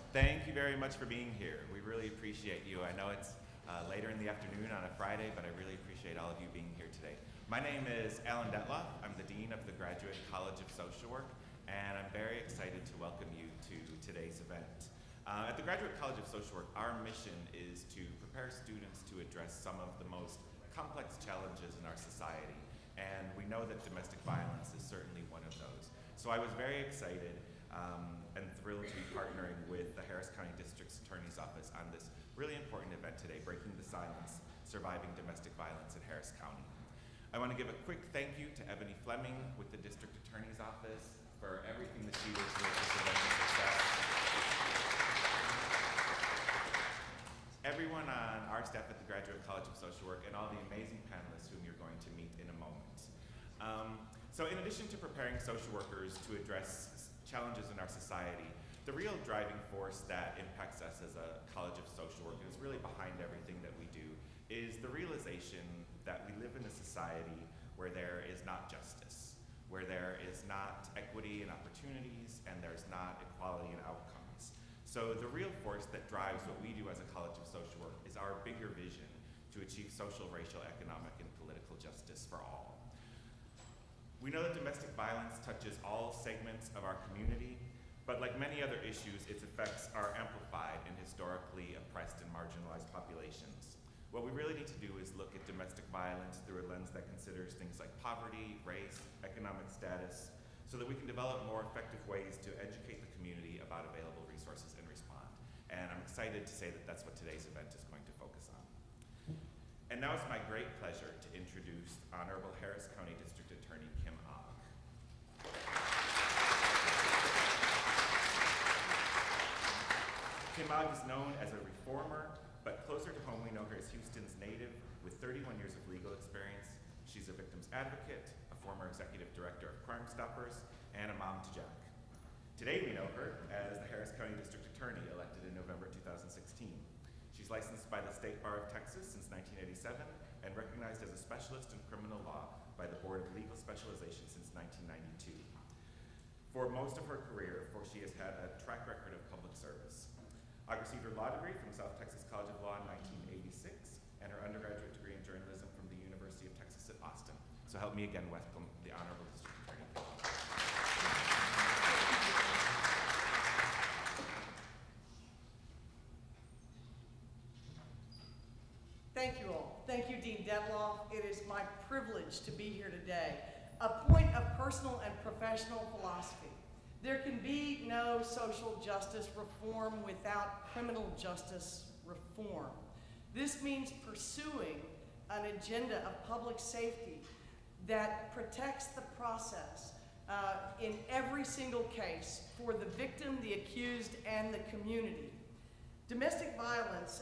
Thank you very much for being here. We really appreciate you. I know it's later in the afternoon on a Friday, but I really appreciate all of you being here today. My name is Alan Detloff. I'm the Dean of the Graduate College of Social Work, and I'm very excited to welcome you to today's event. At the Graduate College of Social Work, our mission is to prepare students to address some of the most complex challenges in our society, and we know that domestic violence is certainly one of those. So I was very excited and thrilled to be partnering with the Harris County District's Attorney's Office on this really important event today, Breaking the Silence, Surviving Domestic Violence in Harris County. I want to give a quick thank you to Ebony Fleming with the District Attorney's Office for everything that she did to make this event a success. Everyone on our staff at the Graduate College of Social Work and all the amazing panelists whom you're going to meet in a moment. So in addition to preparing social workers to address challenges in our society, the real driving force that impacts us as a College of Social Work, and is really behind everything that we do, is the realization that we live in a society where there is not justice, where there is not equity and opportunities, and there's not equality in outcomes. So the real force that drives what we do as a College of Social Work is our bigger vision to achieve social, racial, economic, and political justice for all. We know that domestic violence touches all segments of our community, but like many other issues, its effects are amplified in historically oppressed and marginalized populations. What we really need to do is look at domestic violence through a lens that considers things like poverty, race, economic status, so that we can develop more effective ways to educate the community about available resources and respond. And I'm excited to say that that's what today's event is going to focus on. And now it's my great pleasure to introduce Honorable Harris County District Attorney Kim Ogg. Kim Ogg is known as a reformer, but closer to home we know her as Houston's native with 31 years of legal experience. She's a victim's advocate, a former executive director of Crime Stoppers, and a mom to Jack. Today we know her as the Harris County District Attorney, elected in November 2016. She's licensed by the State Bar of Texas since 1987 and recognized as a specialist in criminal law by the Board of Legal Specialization since 1992. For most of her career, she has had a track record of public service. Ogg received her law degree from South Texas College of Law in 1986 and her undergraduate degree in journalism from the University of Texas at Austin. So help me again welcome the Honorable District Attorney. Thank you all. Thank you, Dean Detloff. It is my privilege to be here today. A point of personal and professional philosophy. There can be no social justice reform without criminal justice reform. This means pursuing an agenda of public safety that protects the process in every single case for the victim, the accused, and the community. Domestic violence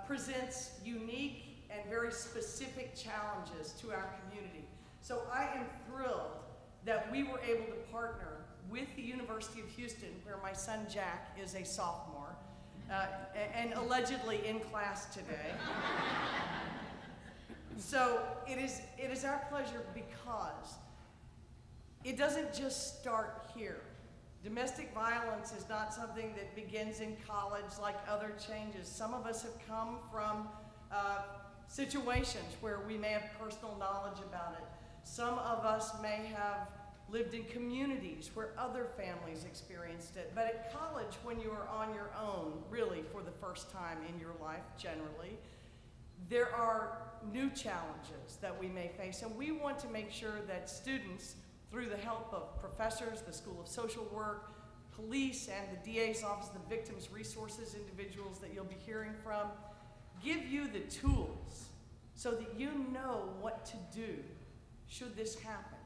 presents unique and very specific challenges to our community. So I am thrilled that we were able to partner with the University of Houston, where my son Jack is a sophomore, and allegedly in class today. So it is our pleasure because it doesn't just start here. Domestic violence is not something that begins in college like other changes. Some of us have come from situations where we may have personal knowledge about it. Some of us may have lived in communities where other families experienced it. But at college, when you are on your own, really for the first time in your life generally, there are new challenges that we may face. And we want to make sure that students, through the help of professors, the School of Social Work, police, and the DA's Office of the Victims Resources individuals that you'll be hearing from, give you the tools so that you know what to do should this happen.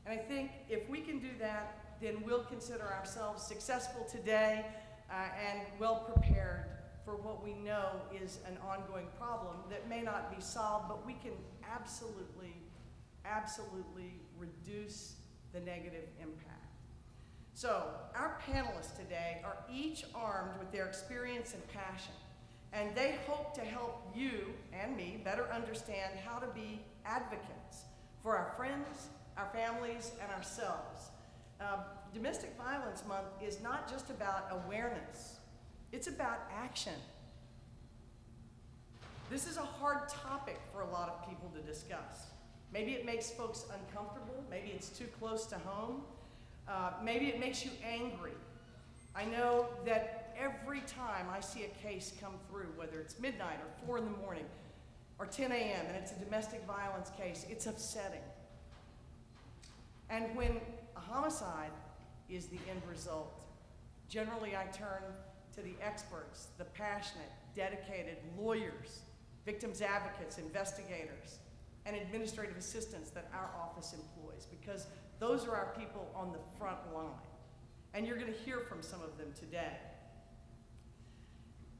And I think if we can do that, then we'll consider ourselves successful today and well prepared for what we know is an ongoing problem that may not be solved, but we can absolutely reduce the negative impact. So our panelists today are each armed with their experience and passion, and they hope to help you and me better understand how to be advocates for our friends, our families, and ourselves. Domestic Violence Month is not just about awareness. It's about action. This is a hard topic for a lot of people to discuss. Maybe it makes folks uncomfortable. Maybe it's too close to home. Maybe it makes you angry. I know that every time I see a case come through, whether it's midnight or 4 in the morning or 10 a.m. and it's a domestic violence case, it's upsetting. And when a homicide is the end result, generally I turn to the experts, the passionate, dedicated lawyers, victims advocates, investigators, and administrative assistants that our office employs, because those are our people on the front line. And you're going to hear from some of them today.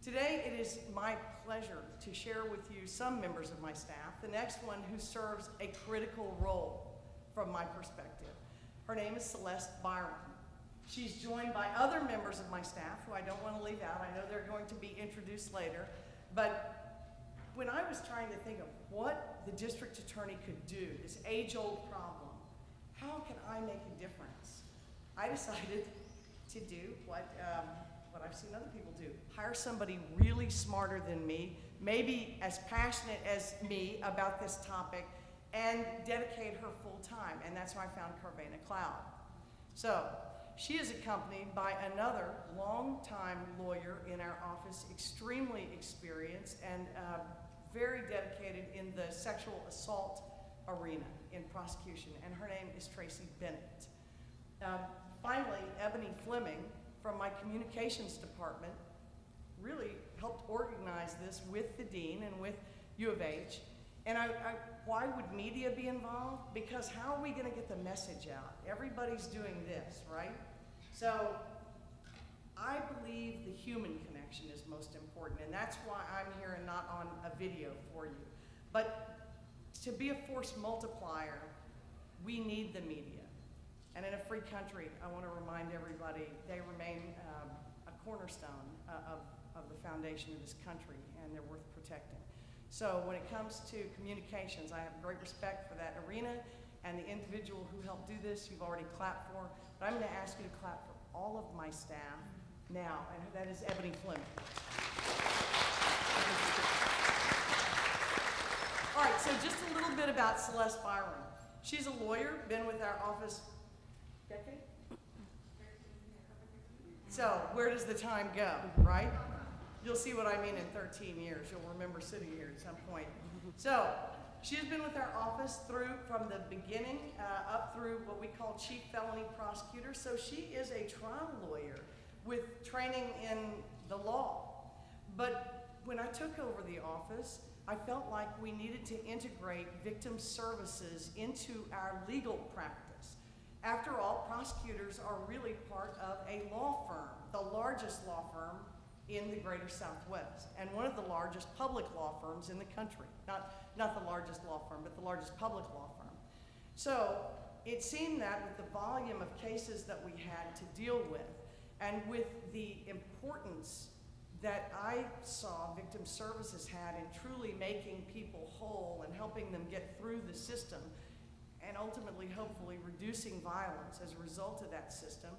Today, it is my pleasure to share with you some members of my staff, the next one who serves a critical role from my perspective. Her name is Celeste Byron. She's joined by other members of my staff who I don't want to leave out. I know they're going to be introduced later. But when I was trying to think of what the district attorney could do, this age-old problem, how can I make a difference? I decided to do what I've seen other people do. Hire somebody really smarter than me, maybe as passionate as me about this topic, and dedicate her full time. And that's why I found Carvana Cloud. So she is accompanied by another longtime lawyer in our office, extremely experienced and very dedicated in the sexual assault arena in prosecution, and her name is Traci Bennett. Finally, Ebony Fleming from my communications department really helped organize this with the dean and with U of H. And why would media be involved? Because how are we going to get the message out? Everybody's doing this, right? So I believe the human connection is most important, and that's why I'm here and not on a video for you. But to be a force multiplier, we need the media. And in a free country, I want to remind everybody they remain a cornerstone of the foundation of this country, and they're worth protecting. So when it comes to communications, I have great respect for that arena and the individual who helped do this, you've already clapped for. But I'm going to ask you to clap for all of my staff now, and that is Ebony Fleming. All right, so just a little bit about Celeste Byron. She's a lawyer, been with our office decade? So where does the time go, right? You'll see what I mean in 13 years. You'll remember sitting here at some point. So she has been with our office from the beginning up through what we call chief felony prosecutor. So she is a trial lawyer with training in the law. But when I took over the office, I felt like we needed to integrate victim services into our legal practice. After all, prosecutors are really part of a law firm, the largest law firm in the greater Southwest, and one of the largest public law firms in the country. Not the largest law firm, but the largest public law firm. So it seemed that with the volume of cases that we had to deal with, and with the importance that I saw victim services had in truly making people whole and helping them get through the system, and ultimately, hopefully, reducing violence as a result of that system,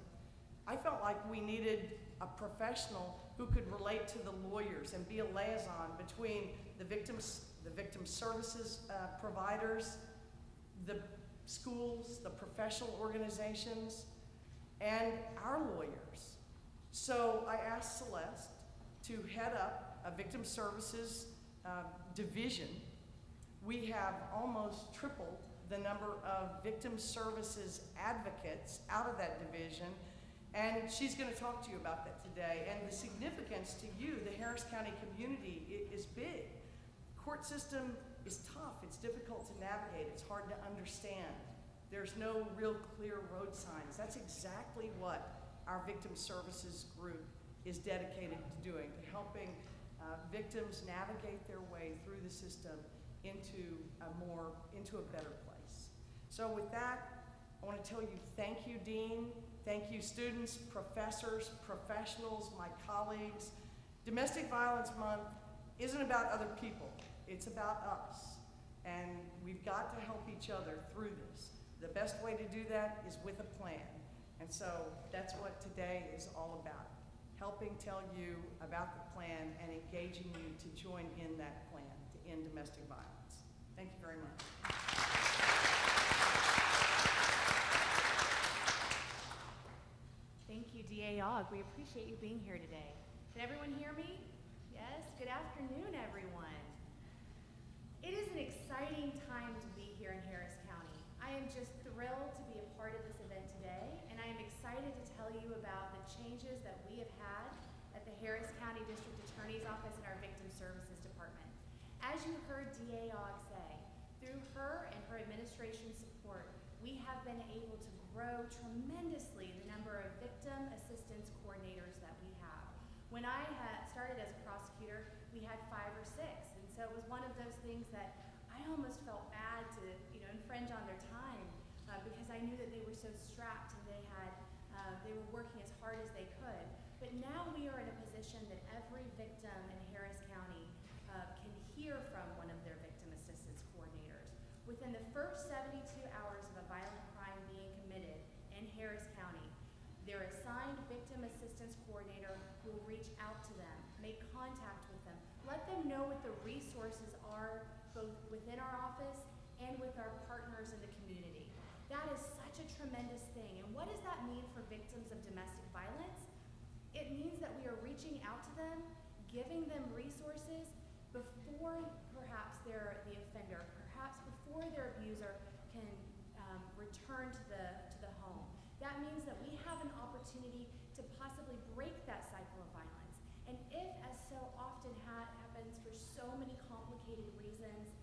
I felt like we needed a professional who could relate to the lawyers and be a liaison between the victim services providers, the schools, the professional organizations, and our lawyers. So I asked Celeste to head up a victim services division. We have almost tripled the number of victim services advocates out of that division, and she's going to talk to you about that today. And the significance to you, the Harris County community, is big. Court system is tough. It's difficult to navigate. It's hard to understand. There's no real clear road signs. That's exactly what our victim services group is dedicated to doing, to helping victims navigate their way through the system into a better place. So with that, I want to tell you thank you, Dean. Thank you, students, professors, professionals, my colleagues. Domestic Violence Month isn't about other people. It's about us. And we've got to help each other through this. The best way to do that is with a plan. And so that's what today is all about, helping tell you about the plan and engaging you to join in that plan to end domestic violence. Thank you very much. Thank you, DA Ogg. We appreciate you being here today. Can everyone hear me? Yes? Good afternoon, everyone. It is an exciting time to be here in Harris County. I am just thrilled to be a part of this event today, and I am excited to tell you about the changes that we have had at the Harris County District Attorney's Office and our Victim Services Department. As you heard DA Ogg say, through her and her administration's support, we have been able to grow tremendously the number of victim assistance coordinators that we have. When I started as a prosecutor, we had 5 or 6, and so it was one of those things that I almost felt bad to, infringe on their time because I knew that they were so strapped and they were working as hard as they could. But now we are in a position that every victim in Harris County can hear from one of their victim assistance coordinators. Within the first 72 hours of a violent crime being committed in Harris County, their assigned victim assistance coordinator will reach out to them, make contact with them, let them know what the resources are both within our office and with our partners in the community. That is such a tremendous thing. And what does that mean for victims of domestic violence? It means that we are reaching out to them, giving them resources before perhaps they're the offender, perhaps before their abuser can return to the home. That means that we have an opportunity to possibly break that cycle of violence. And if, as so often happens for so many complicated reasons,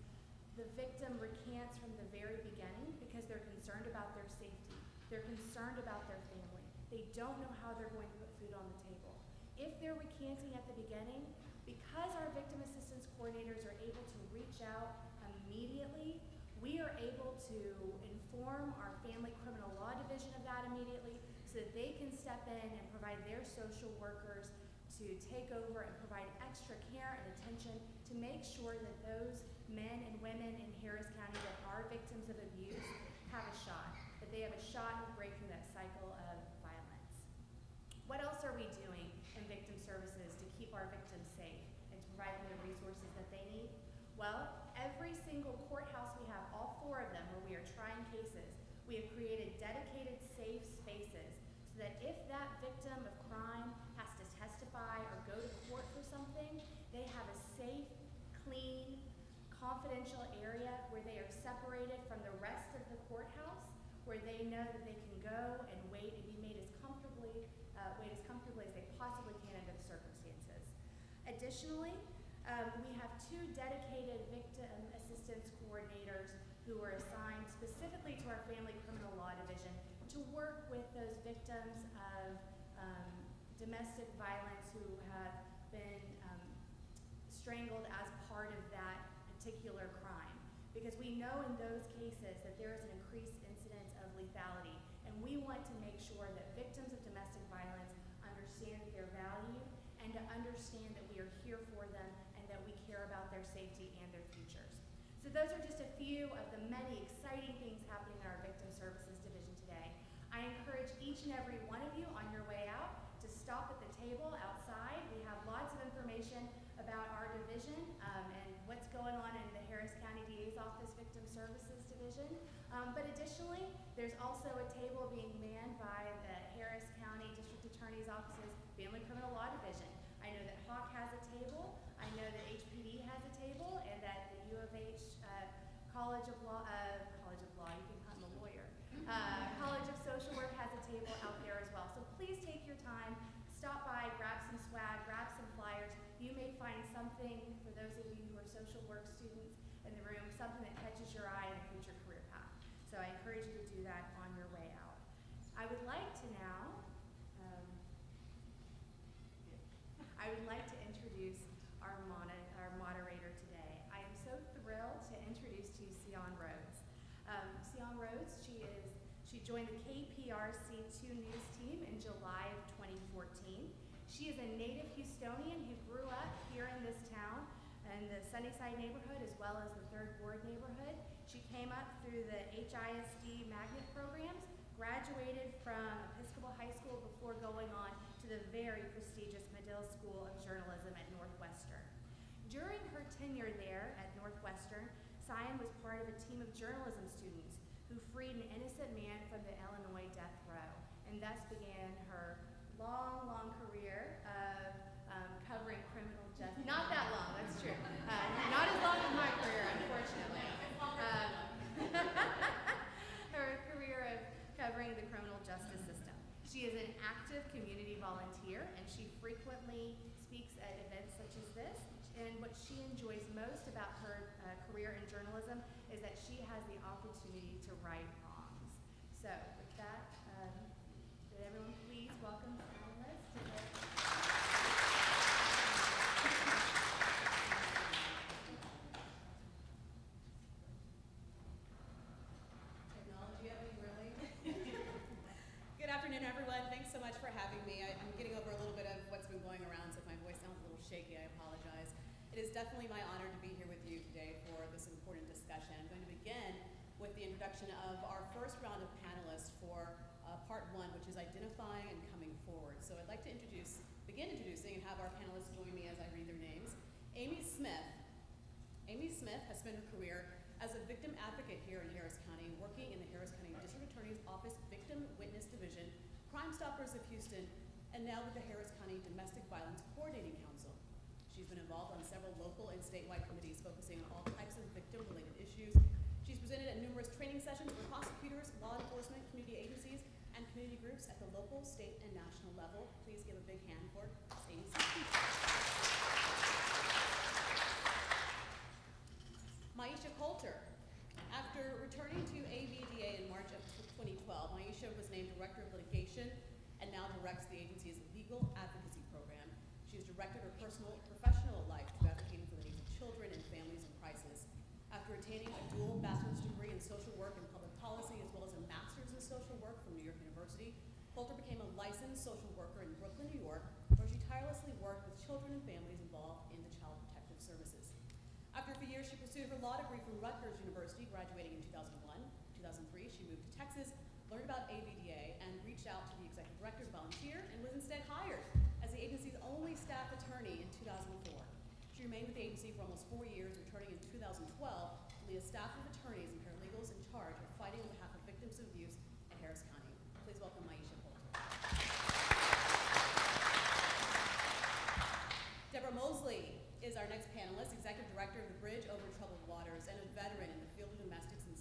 the victim recants from the very beginning because they're concerned about their safety, they're concerned about their family, they don't know how they're going to put food on the table. If they're recanting at the beginning, because our victim assistance coordinators are able to reach out immediately, we are able to inform our family criminal law division of that immediately so that they can step in and provide their social workers to take over and provide extra care and attention to make sure that those men and women in Harris County that are victims of abuse have a shot, that they have a shot at breaking that cycle of violence. What else are we doing in victim services to keep our victims safe and to provide them the resources that they need? Well, every single courthouse we have, all 4 of them where we are trying cases, we have created dedicated safe spaces so that if that victim of crime has to testify or go to court for something, they have a safe, clean, confidential area where they are separated from the rest of the courthouse, where they know that they can go and wait and be made as comfortably as they possibly can under the circumstances. Additionally, we have 2 dedicated victim assistance coordinators who are assigned specifically to our family criminal law division to work with those victims of domestic violence who have been strangled as part of that particular crime. Because we know in those cases that there is an increased incidence of lethality, and we want to make sure that victims of domestic violence understand their value and to understand that we are here for them and that we care about their safety and their futures. So those are just a few of the many exciting things happening in our Victim Services Division today. I encourage each and every one of you on your way out to stop at the table outside. We have lots of information about our division and what's going on in the Harris County DA's Office Victim Services Division. But additionally, there's also a table being manned by the Harris County District Attorney's Office's Family Criminal Law Division. I know that Hawk has a table, I know that HPD has a table, and that the U of H College of Law, you can become a lawyer, College of Social Work has a table out there as well. So please take your time, stop by, grab some swag, grab some flyers. You may find something, for those of you who are social work students in the room, something that catches your eye in a future career path. So I encourage you to do that on your way out. I would like to now, introduce our moderator today. I am so thrilled to introduce to you Syan Rhodes. Syan Rhodes, she joined the KPRC 2 News team in July of 2014. She is a native Houstonian who grew up here in this town in the Sunnyside neighborhood as well as the 3rd Ward neighborhood. She came up through the HISD magnet programs, graduated from Episcopal High School before going on to the very prestigious Medill School of Journalism at Northwestern. During her tenure there at Northwestern, Syan was part of a team of journalism students who freed an innocent man from the Illinois death row, and thus began her long, long career of covering criminal justice. Not that long, that's true. Not as long as my career, unfortunately. Her career of covering the criminal justice system. She is an active community volunteer, and she frequently speaks at events such as this. And what she enjoys most about her career in journalism is that she has the opportunity to right wrongs. So with that, would everyone please welcome Syan Rhodes to the Technology at me, really? Good afternoon, everyone. Thanks so much for having me. I'm getting over a little bit of what's been going around, so if my voice sounds a little shaky, I apologize. It is definitely my honor to be here with you today for this important discussion. I'm going to begin with the introduction of our first round of panelists for part one, which is identifying and coming forward. So I'd like to begin introducing and have our panelists join me as I read their names. Amy Smith. Amy Smith has spent her career as a victim advocate here in Harris County, working in the Harris County District Attorney's Office Victim Witness Division, Crime Stoppers of Houston, and now with the Harris County Domestic Violence Coordinating Council. She's been involved on several local and statewide committees focusing on all types of victim-related issues. She's presented at numerous training sessions for prosecutors, law enforcement, community agencies, and community groups at the local, state, and national level. Please give a big hand for Amy Smith. Maisha Coulter. After returning to AVDA in March of 2012, Maisha was named Director of Litigation and now directs the agency's Legal Advocacy Program. She has directed her personal and professional life to advocating for the needs of children and families in crisis. After attaining a dual bachelor's degree in social work and public policy, as well as a master's in social work from New York University, Coulter became a licensed social worker in Brooklyn, New York, where she tirelessly worked with children and families involved in the Child Protective Services. After a few years, she pursued her law degree from Rutgers University, graduating in 2001. In 2003, she moved to Texas, learned about AVDA, and reached out to the executive director's volunteer, and was instead hired as the agency's only staff attorney in 2004. She remained with the agency for almost 4 years, returning in 2012 to lead a staff of attorneys and paralegals in charge of fighting on behalf of victims of abuse in Harris County. Please welcome Maisha Coulter. Deborah Moseley is our next panelist, Executive Director of the Bridge Over Troubled Waters, and a veteran in the field of domestic and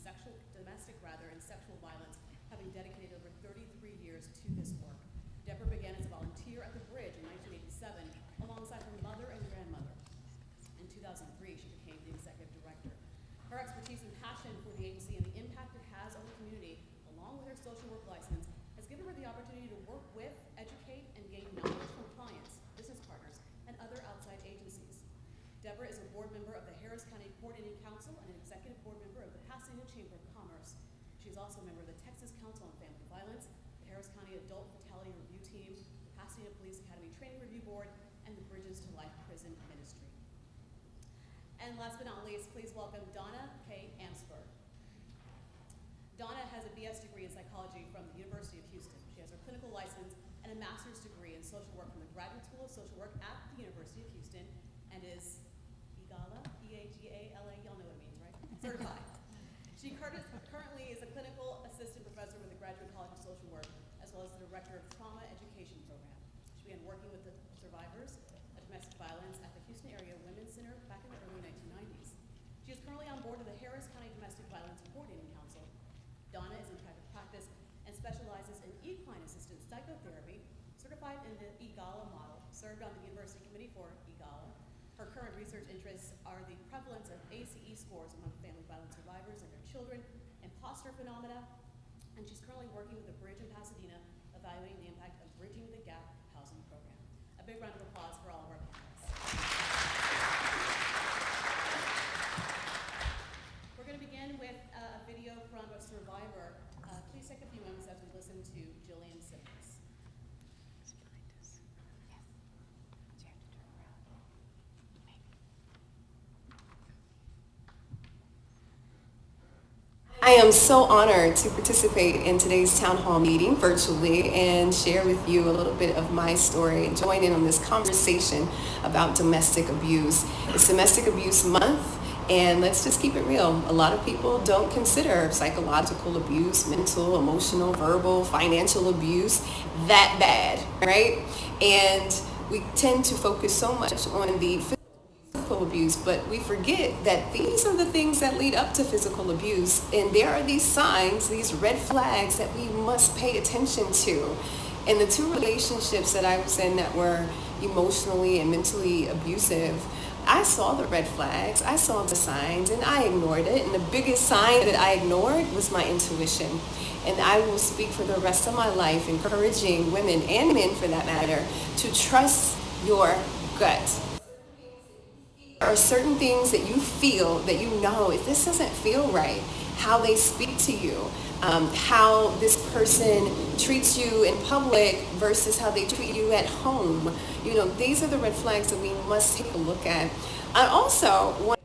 sexual violence, having dedicated over 33 years to this work. Deborah began as a volunteer at the Bridge in 1987, alongside her mother and grandmother. In 2003, she became the Executive Director. Her expertise and passion for the agency and the impact it has on the community, along with her social work license, has given her the opportunity to work with, educate, and gain knowledge from clients, business partners, and other outside agencies. Deborah is a board member of the Harris County Coordinating Council and an executive board member of the Pasadena Chamber of Commerce. She is also a member of the Texas Council on Family Violence, the Harris County Adult Fatality Review Team, the Pasadena Police Academy Training Review Board, and the Bridges to Life Prison Ministry. And last but not least, please welcome Donna Amtsberg. Donna has a BS degree in psychology from the University of Houston. She has her clinical license and a master's degree in social work from the Graduate School of Social Work at the University of Houston, and is EGALA, E-A-G-A-L-A, y'all know what it means, right? Certified. She currently is a clinical assistant professor with the Graduate College of Social Work, as well as the director of Trauma Education Program. She began working with the survivors of domestic violence at the Houston Area Women's Center back in the early 1990s. She is currently on board of the Harris County Domestic Violence Coordinating Council. Donna is in private practice and specializes in equine assisted psychotherapy, certified in the EGALA model, served on the University Committee for EGALA. Her current research interests are the prevalence of ACE scores among family violence survivors and their children, imposter phenomena, and she's currently working with the Bridge in Pasadena, evaluating the impact of Bridging the Gap housing program. A big round of applause for all of our panelists. We're going to begin with a video from a survivor. Please take a few moments as we listen to Jillian Simmons. I am so honored to participate in today's town hall meeting virtually and share with you a little bit of my story and join in on this conversation about domestic abuse. It's Domestic Abuse Month, and let's just keep it real. A lot of people don't consider psychological abuse, mental, emotional, verbal, financial abuse that bad, right? And we tend to focus so much on the physical abuse, but we forget that these are the things that lead up to physical abuse, and there are these signs, these red flags that we must pay attention to. And the two relationships that I was in that were emotionally and mentally abusive, I saw the red flags, I saw the signs, and I ignored it. And the biggest sign that I ignored was my intuition. And I will speak for the rest of my life, encouraging women and men for that matter to trust your gut. There are certain things that you feel, that you know, if this doesn't feel right, how they speak to you, how this person treats you in public versus how they treat you at home. You know, these are the red flags that we must take a look at. I also want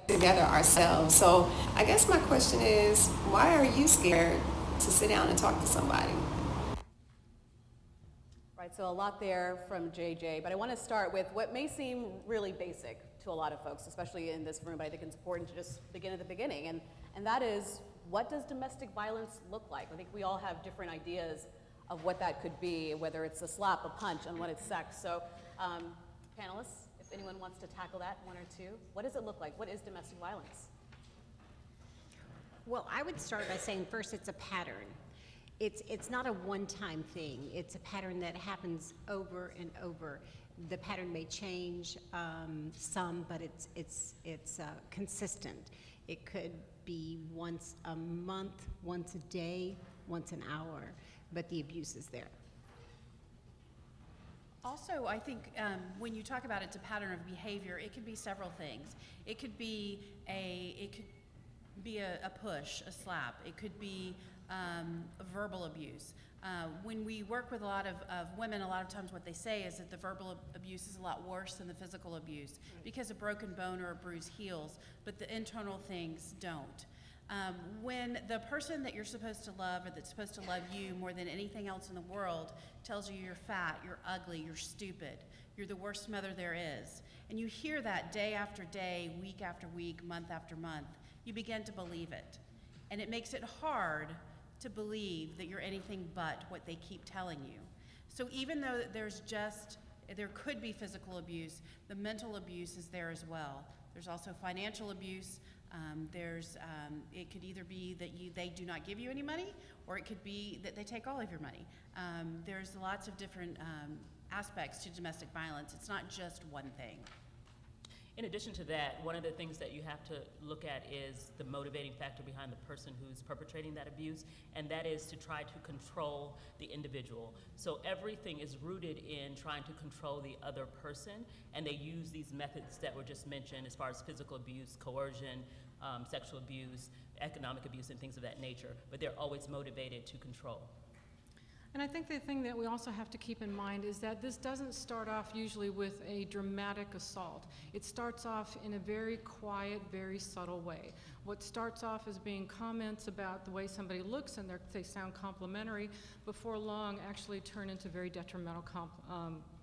together ourselves. So I guess my question is, why are you scared to sit down and talk to somebody? Right, so a lot there from JJ, but I want to start with what may seem really basic to a lot of folks, especially in this room, but I think it's important to just begin at the beginning, and that is, what does domestic violence look like? I think we all have different ideas of what that could be, whether it's a slap, a punch, and what it's sex. So panelists, if anyone wants to tackle that, one or two, what does it look like? What is domestic violence? Well, I would start by saying first it's a pattern. It's not a one-time thing. It's a pattern that happens over and over. The pattern may change some, but it's consistent. It could be once a month, once a day, once an hour, but the abuse is there. Also, I think when you talk about it's a pattern of behavior, it could be several things. It could be a push, a slap. It could be verbal abuse. When we work with a lot of women, a lot of times what they say is that the verbal abuse is a lot worse than the physical abuse because a broken bone or a bruise heals, but the internal things don't. When the person that you're supposed to love or that's supposed to love you more than anything else in the world tells you you're fat, you're ugly, you're stupid, you're the worst mother there is, and you hear that day after day, week after week, month after month, you begin to believe it. And it makes it hard to believe that you're anything but what they keep telling you. So even though there could be physical abuse, the mental abuse is there as well. There's also financial abuse. It could either be that they do not give you any money, or it could be that they take all of your money. There's lots of different aspects to domestic violence. It's not just one thing. In addition to that, one of the things that you have to look at is the motivating factor behind the person who's perpetrating that abuse, and that is to try to control the individual. So everything is rooted in trying to control the other person, and they use these methods that were just mentioned as far as physical abuse, coercion, sexual abuse, economic abuse, and things of that nature, but they're always motivated to control. And I think the thing that we also have to keep in mind is that this doesn't start off usually with a dramatic assault. It starts off in a very quiet, very subtle way. What starts off as being comments about the way somebody looks and they sound complimentary, before long actually turn into very detrimental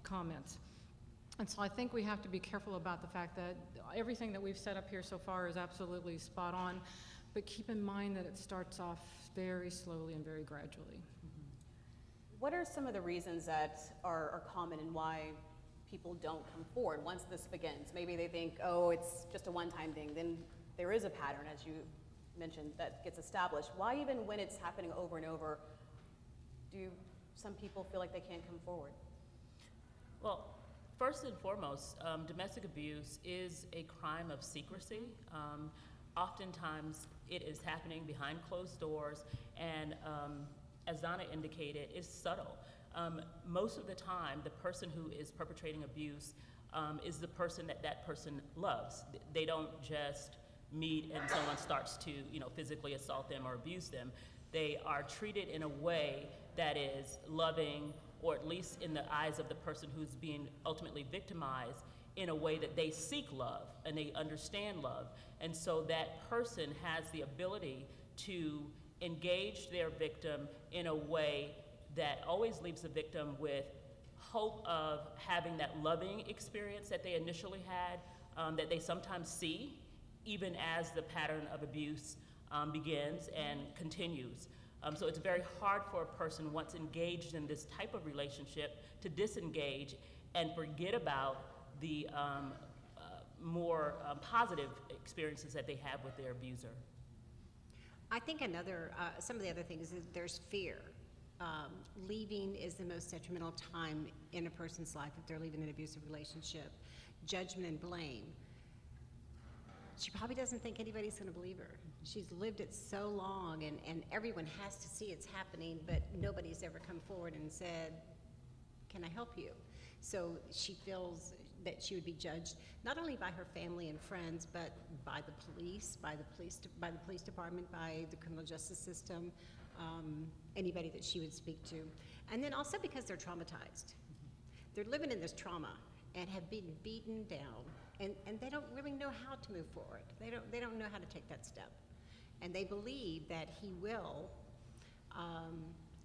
comments. And so I think we have to be careful about the fact that everything that we've set up here so far is absolutely spot on, but keep in mind that it starts off very slowly and very gradually. What are some of the reasons that are common and why people don't come forward once this begins? Maybe they think, oh, it's just a one-time thing. Then there is a pattern, as you mentioned, that gets established. Why even when it's happening over and over, do some people feel like they can't come forward? Well, first and foremost, domestic abuse is a crime of secrecy. Oftentimes it is happening behind closed doors, and as Donna indicated, is subtle. Most of the time, the person who is perpetrating abuse is the person that person loves. They don't just meet and someone starts to, physically assault them or abuse them. They are treated in a way that is loving, or at least in the eyes of the person who's being ultimately victimized, in a way that they seek love and they understand love. And so that person has the ability to engage their victim in a way that always leaves the victim with hope of having that loving experience that they initially had, that they sometimes see, even as the pattern of abuse begins and continues. So it's very hard for a person once engaged in this type of relationship to disengage and forget about the more positive experiences that they have with their abuser. I think some of the other things is there's fear. Leaving is the most detrimental time in a person's life if they're leaving an abusive relationship. Judgment and blame. She probably doesn't think anybody's going to believe her. She's lived it so long, and everyone has to see it's happening, but nobody's ever come forward and said, can I help you? So she feels that she would be judged not only by her family and friends, but by the police, by the police department, by the criminal justice system, anybody that she would speak to. And then also because they're traumatized. They're living in this trauma and have been beaten down, and they don't really know how to move forward. They don't know how to take that step. And they believe that he will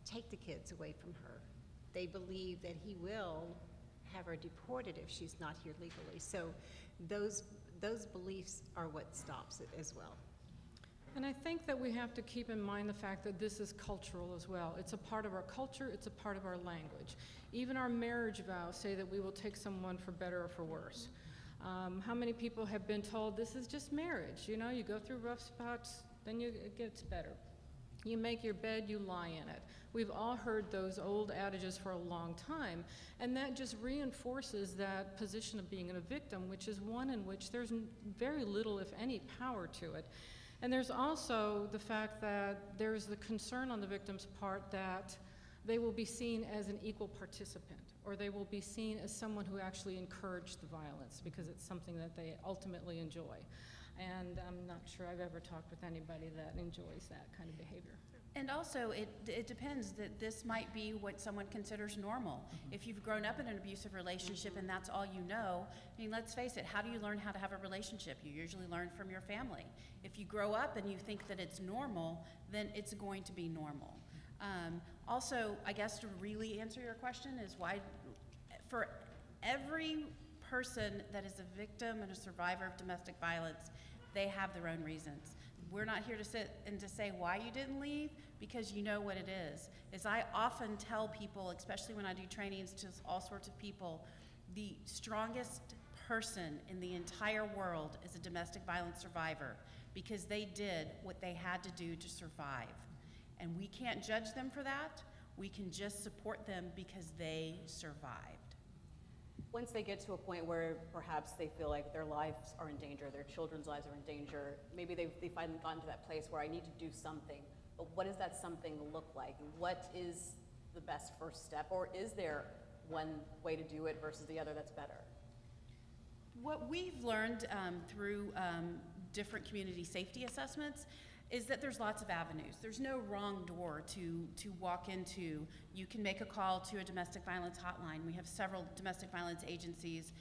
take the kids away from her. They believe that he will have her deported if she's not here legally. So those beliefs are what stops it as well. And I think that we have to keep in mind the fact that this is cultural as well. It's a part of our culture, it's a part of our language. Even our marriage vows say that we will take someone for better or for worse. How many people have been told this is just marriage? You know, you go through rough spots, then it gets better. You make your bed, you lie in it. We've all heard those old adages for a long time, and that just reinforces that position of being a victim, which is one in which there's very little, if any, power to it. And there's also the fact that there's the concern on the victim's part that they will be seen as an equal participant, or they will be seen as someone who actually encouraged the violence because it's something that they ultimately enjoy. And I'm not sure I've ever talked with anybody that enjoys that kind of behavior. And also, it depends that this might be what someone considers normal. If you've grown up in an abusive relationship and that's all you know, I mean, let's face it, how do you learn how to have a relationship? You usually learn from your family. If you grow up and you think that it's normal, then it's going to be normal. Also, I guess to really answer your question is why, for every person that is a victim and a survivor of domestic violence, they have their own reasons. We're not here to sit and to say why you didn't leave, because you know what it is. As I often tell people, especially when I do trainings to all sorts of people, the strongest person in the entire world is a domestic violence survivor, because they did what they had to do to survive. And we can't judge them for that. We can just support them because they survived. Once they get to a point where perhaps they feel like their lives are in danger, their children's lives are in danger, maybe they've finally gotten to that place where I need to do something, but what does that something look like? What is the best first step, or is there one way to do it versus the other that's better? What we've learned through different community safety assessments is that there's lots of avenues. There's no wrong door to walk into. You can make a call to a domestic violence hotline. We have several domestic violence agencies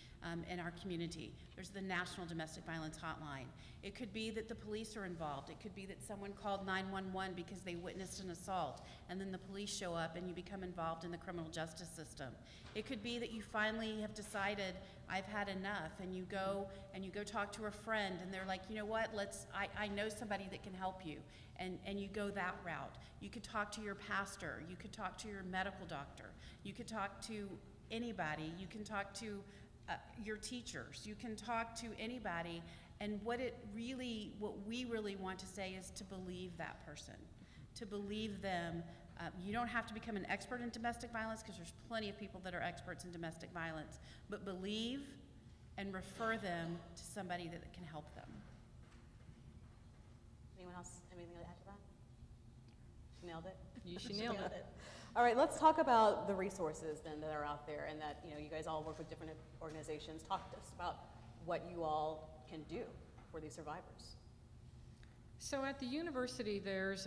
in our community. There's the National Domestic Violence Hotline. It could be that the police are involved. It could be that someone called 911 because they witnessed an assault, and then the police show up and you become involved in the criminal justice system. It could be that you finally have decided, I've had enough, and you go talk to a friend and they're like, you know what, I know somebody that can help you, and you go that route. You could talk to your pastor, you could talk to your medical doctor, you could talk to anybody, you can talk to your teachers, you can talk to anybody, and what we really want to say is to believe that person, to believe them. You don't have to become an expert in domestic violence, because there's plenty of people that are experts in domestic violence, but believe and refer them to somebody that can help them. Anyone else, anything to add to that? She nailed it? She nailed it. All right, let's talk about the resources then that are out there, and that, you know, you guys all work with different organizations. Talk to us about what you all can do for these survivors. So at the university, there's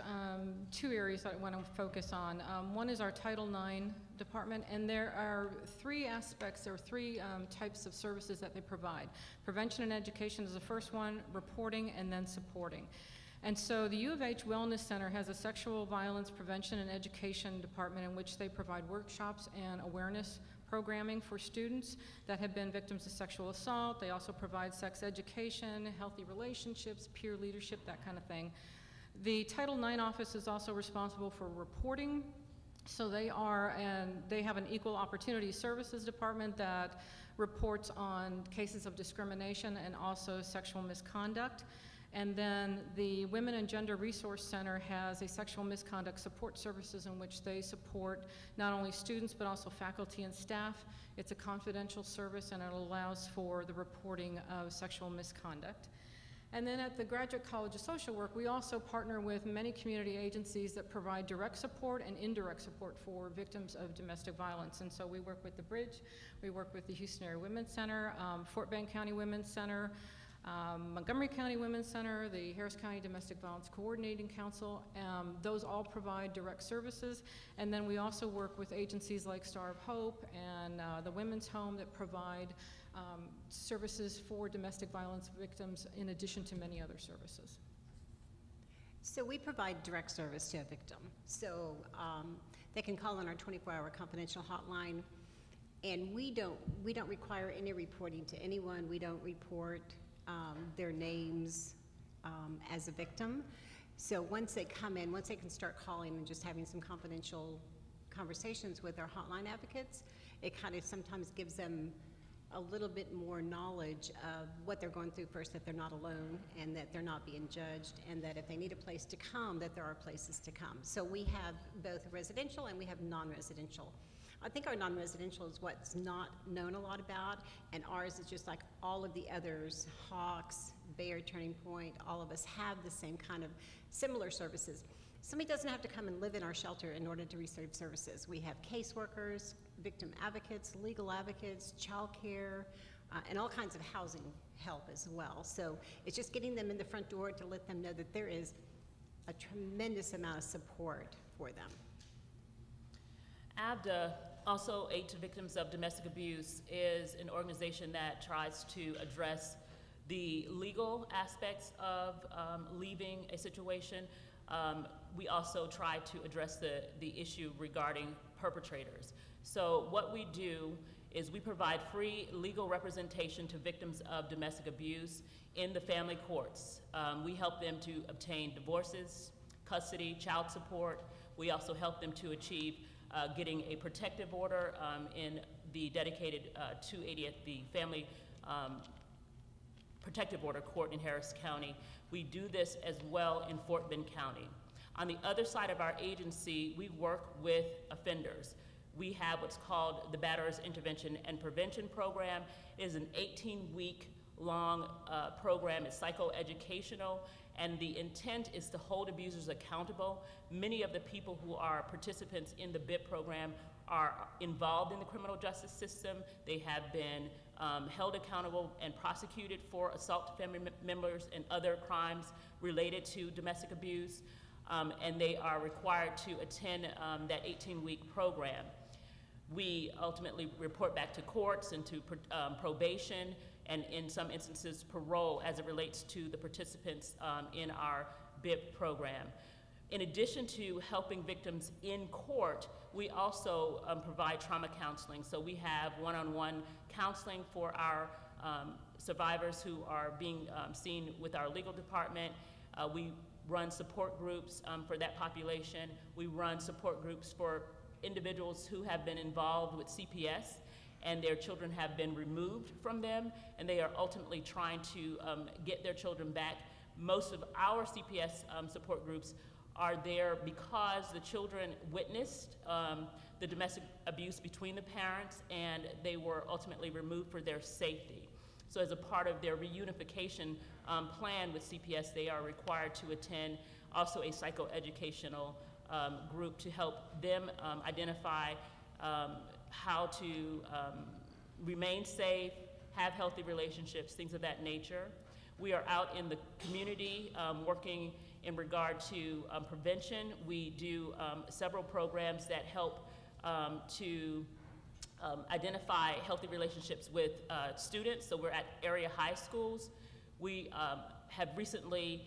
two areas that I want to focus on. One is our Title IX department, and there are three aspects, or three types of services that they provide. Prevention and education is the first one, reporting, and then supporting. And so the U of H Wellness Center has a sexual violence prevention and education department in which they provide workshops and awareness programming for students that have been victims of sexual assault. They also provide sex education, healthy relationships, peer leadership, that kind of thing. The Title IX office is also responsible for reporting. So they have an equal opportunity services department that reports on cases of discrimination and also sexual misconduct. And then the Women and Gender Resource Center has a sexual misconduct support services in which they support not only students but also faculty and staff. It's a confidential service, and it allows for the reporting of sexual misconduct. And then at the Graduate College of Social Work, we also partner with many community agencies that provide direct support and indirect support for victims of domestic violence. And so we work with the Bridge, we work with the Houston Area Women's Center, Fort Bend County Women's Center, Montgomery County Women's Center, the Harris County Domestic Violence Coordinating Council. Those all provide direct services. And then we also work with agencies like Star of Hope and the Women's Home that provide services for domestic violence victims in addition to many other services. So we provide direct service to a victim. So they can call on our 24-hour confidential hotline, and we don't require any reporting to anyone. We don't report their names as a victim. So once they come in, once they can start calling and just having some confidential conversations with our hotline advocates, it kind of sometimes gives them a little bit more knowledge of what they're going through first, that they're not alone and that they're not being judged, and that if they need a place to come, that there are places to come. So we have both residential and we have non-residential. I think our non-residential is what's not known a lot about, and ours is just like all of the others, Hawks, Bayer, Turning Point, all of us have the same kind of similar services. Somebody doesn't have to come and live in our shelter in order to receive services. We have caseworkers, victim advocates, legal advocates, child care, and all kinds of housing help as well. So it's just getting them in the front door to let them know that there is a tremendous amount of support for them. ABDA, also Aid to Victims of Domestic Abuse, is an organization that tries to address the legal aspects of leaving a situation. We also try to address the issue regarding perpetrators. So what we do is we provide free legal representation to victims of domestic abuse in the family courts. We help them to obtain divorces, custody, child support. We also help them to achieve getting a protective order in the dedicated 280th, the Family Protective Order Court in Harris County. We do this as well in Fort Bend County. On the other side of our agency, we work with offenders. We have what's called the Batterers Intervention and Prevention Program. It is an 18-week long program. It's psychoeducational, and the intent is to hold abusers accountable. Many of the people who are participants in the BIP program are involved in the criminal justice system. They have been held accountable and prosecuted for assault to family members and other crimes related to domestic abuse, and they are required to attend that 18-week program. We ultimately report back to courts and to probation, and in some instances parole, as it relates to the participants in our BIP program. In addition to helping victims in court, we also provide trauma counseling. So we have one-on-one counseling for our survivors who are being seen with our legal department. We run support groups for that population. We run support groups for individuals who have been involved with CPS and their children have been removed from them, and they are ultimately trying to get their children back. Most of our CPS support groups are there because the children witnessed the domestic abuse between the parents, and they were ultimately removed for their safety. So as a part of their reunification plan with CPS, they are required to attend also a psychoeducational group to help them identify how to remain safe, have healthy relationships, things of that nature. We are out in the community working in regard to prevention. We do several programs that help to identify healthy relationships with students. So we're at area high schools. We have recently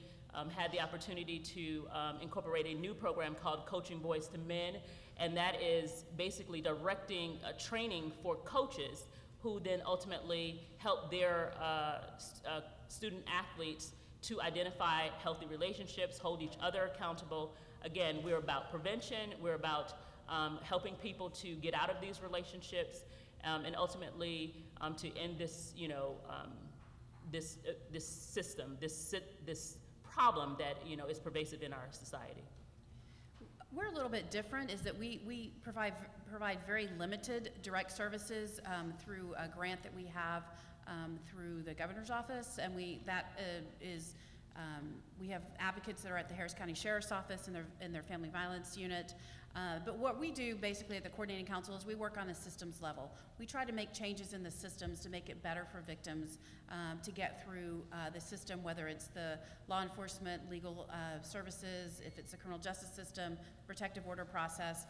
had the opportunity to incorporate a new program called Coaching Boys to Men, and that is basically directing training for coaches who then ultimately help their student athletes to identify healthy relationships, hold each other accountable. Again, we're about prevention, we're about helping people to get out of these relationships, and ultimately to end this, this system, this problem that is pervasive in our society. We're a little bit different, is that we provide very limited direct services through a grant that we have through the governor's office, and we have advocates that are at the Harris County Sheriff's Office in their family violence unit. But what we do basically at the coordinating council is we work on a systems level. We try to make changes in the systems to make it better for victims to get through the system, whether it's the law enforcement, legal services, if it's the criminal justice system, protective order process.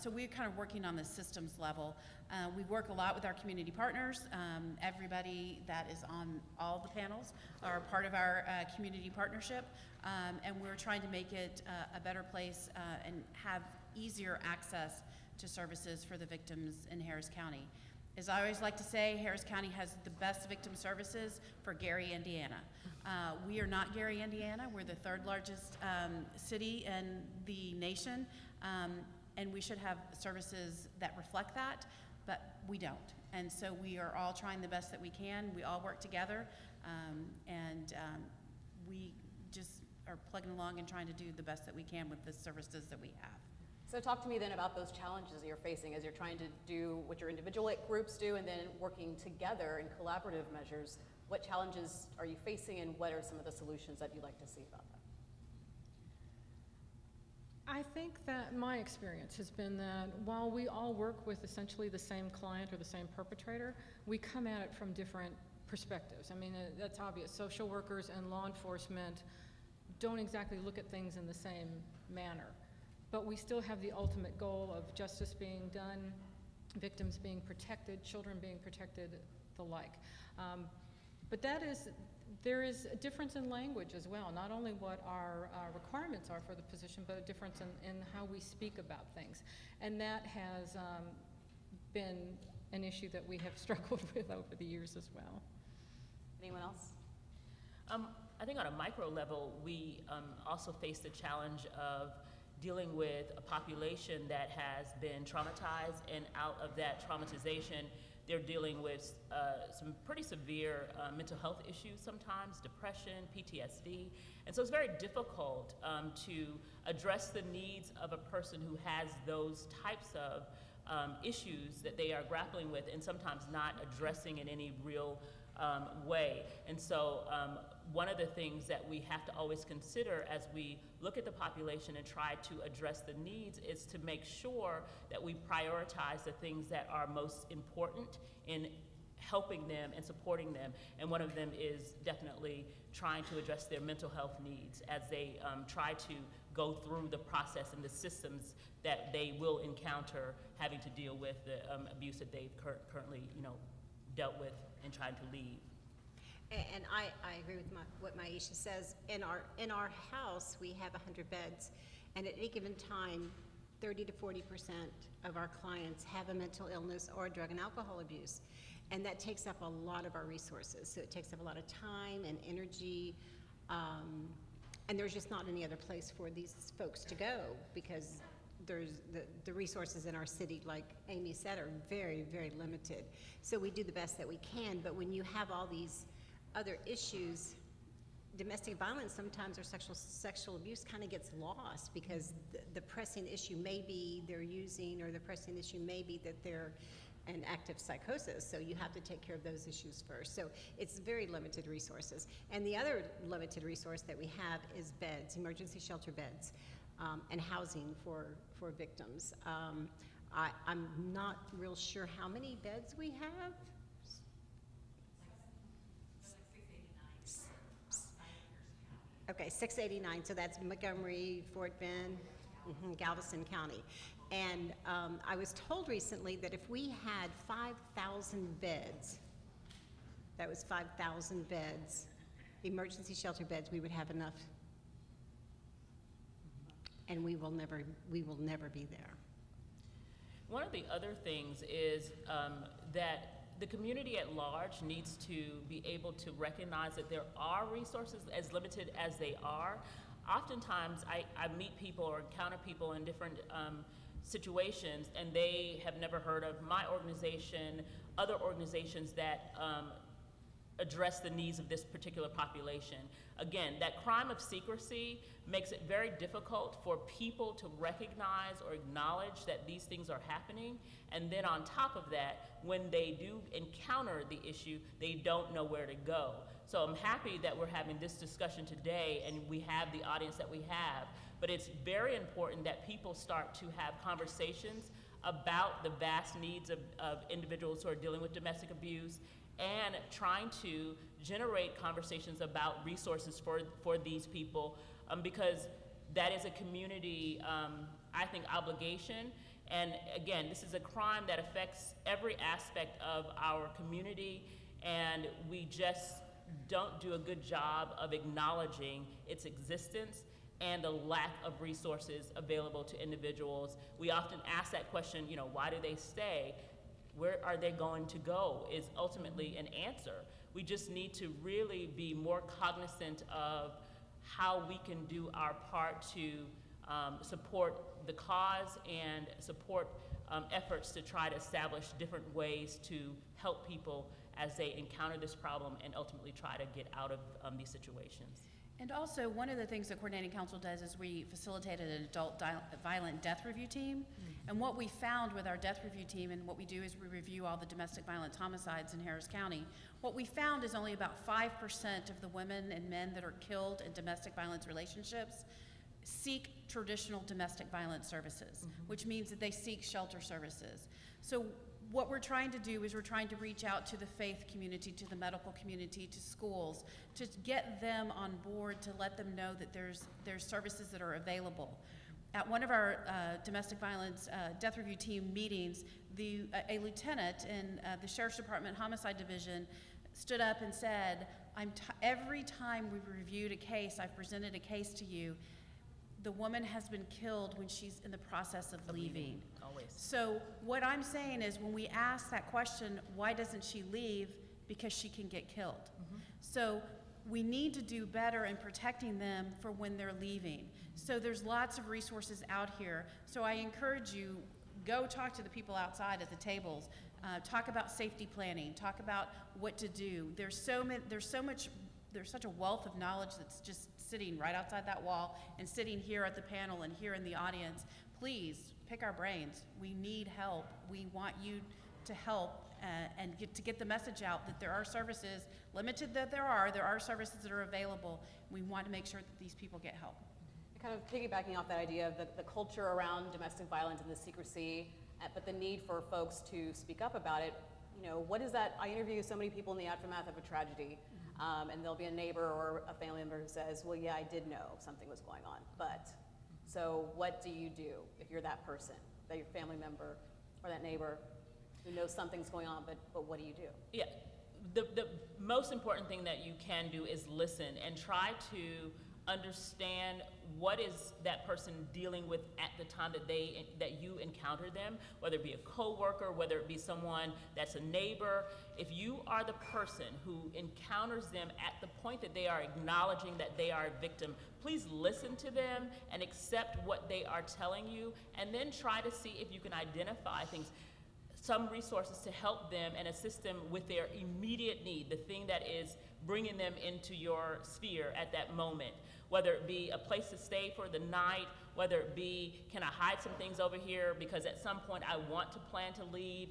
So we're kind of working on the systems level. We work a lot with our community partners. Everybody that is on all the panels are part of our community partnership, and we're trying to make it a better place and have easier access to services for the victims in Harris County. As I always like to say, Harris County has the best victim services for Gary, Indiana. We are not Gary, Indiana. We're the third largest city in the nation, and we should have services that reflect that, but we don't. And so we are all trying the best that we can. We all work together, and we just are plugging along and trying to do the best that we can with the services that we have. So talk to me then about those challenges that you're facing as you're trying to do what your individual groups do and then working together in collaborative measures. What challenges are you facing, and what are some of the solutions that you'd like to see about that? I think that my experience has been that while we all work with essentially the same client or the same perpetrator, we come at it from different perspectives. I mean, that's obvious. Social workers and law enforcement don't exactly look at things in the same manner. But we still have the ultimate goal of justice being done, victims being protected, children being protected, the like. But there is a difference in language as well, not only what our requirements are for the position, but a difference in how we speak about things. And that has been an issue that we have struggled with over the years as well. Anyone else? I think on a micro level, we also face the challenge of dealing with a population that has been traumatized, and out of that traumatization, they're dealing with some pretty severe mental health issues sometimes, depression, PTSD. And so it's very difficult to address the needs of a person who has those types of issues that they are grappling with, and sometimes not addressing in any real way. And so one of the things that we have to always consider as we look at the population and try to address the needs is to make sure that we prioritize the things that are most important in helping them and supporting them. And one of them is definitely trying to address their mental health needs as they try to go through the process and the systems that they will encounter having to deal with the abuse that they've currently dealt with and trying to leave. And I agree with what Maisha says. In our house, we have 100 beds, and at any given time, 30 to 40% of our clients have a mental illness or drug and alcohol abuse, and that takes up a lot of our resources. So it takes up a lot of time and energy, and there's just not any other place for these folks to go, because there's the resources in our city, like Amy said, are very, very limited. So we do the best that we can, but when you have all these other issues, domestic violence sometimes, or sexual abuse kind of gets lost, because the pressing issue may be they're using, or the pressing issue may be that they're in active psychosis. So you have to take care of those issues first. So it's very limited resources. And the other limited resource that we have is beds, emergency shelter beds, and housing for victims. I'm not real sure how many beds we have. Okay, 689, so that's Montgomery, Fort Bend, Galveston County. And I was told recently that if we had 5,000 beds, that was 5,000 beds, emergency shelter beds, we would have enough. And we will never be there. One of the other things is that the community at large needs to be able to recognize that there are resources, as limited as they are. Oftentimes, I meet people or encounter people in different situations, and they have never heard of my organization, other organizations that address the needs of this particular population. Again, that crime of secrecy makes it very difficult for people to recognize or acknowledge that these things are happening. And then on top of that, when they do encounter the issue, they don't know where to go. So I'm happy that we're having this discussion today and we have the audience that we have. But it's very important that people start to have conversations about the vast needs of individuals who are dealing with domestic abuse, and trying to generate conversations about resources for these people, because that is a community, I think, obligation. And again, this is a crime that affects every aspect of our community, and we just don't do a good job of acknowledging its existence and the lack of resources available to individuals. We often ask that question, why do they stay? Where are they going to go is ultimately an answer. We just need to really be more cognizant of how we can do our part to support the cause and support efforts to try to establish different ways to help people as they encounter this problem and ultimately try to get out of these situations. And also, one of the things that Coordinating Council does is we facilitated an adult violent death review team. And what we found with our death review team, and what we do is we review all the domestic violence homicides in Harris County. What we found is only about 5% of the women and men that are killed in domestic violence relationships seek traditional domestic violence services, which means that they seek shelter services. So what we're trying to do is we're trying to reach out to the faith community, to the medical community, to schools, to get them on board, to let them know that there's services that are available. At one of our domestic violence death review team meetings, a lieutenant in the Sheriff's Department Homicide Division stood up and said, every time we've reviewed a case, I've presented a case to you, the woman has been killed when she's in the process of leaving. Always. So what I'm saying is, when we ask that question, why doesn't she leave? Because she can get killed. So we need to do better in protecting them for when they're leaving. So there's lots of resources out here. So I encourage you, go talk to the people outside at the tables. Talk about safety planning. Talk about what to do. There's such a wealth of knowledge that's just sitting right outside that wall and sitting here at the panel and here in the audience. Please pick our brains. We need help. We want you to help and get the message out that there are services, limited that there are services that are available. We want to make sure that these people get help. Kind of piggybacking off that idea of the culture around domestic violence and the secrecy, but the need for folks to speak up about it, what is that? I interview so many people in the aftermath of a tragedy, and there'll be a neighbor or a family member who says, well, yeah, I did know something was going on, but, so what do you do if you're that person, that your family member or that neighbor who knows something's going on, but what do you do? Yeah, the most important thing that you can do is listen and try to understand what is that person dealing with at the time that you encounter them, whether it be a coworker, whether it be someone that's a neighbor. If you are the person who encounters them at the point that they are acknowledging that they are a victim, please listen to them and accept what they are telling you, and then try to see if you can identify some resources to help them and assist them with their immediate need, the thing that is bringing them into your sphere at that moment. Whether it be a place to stay for the night, whether it be, can I hide some things over here because at some point I want to plan to leave.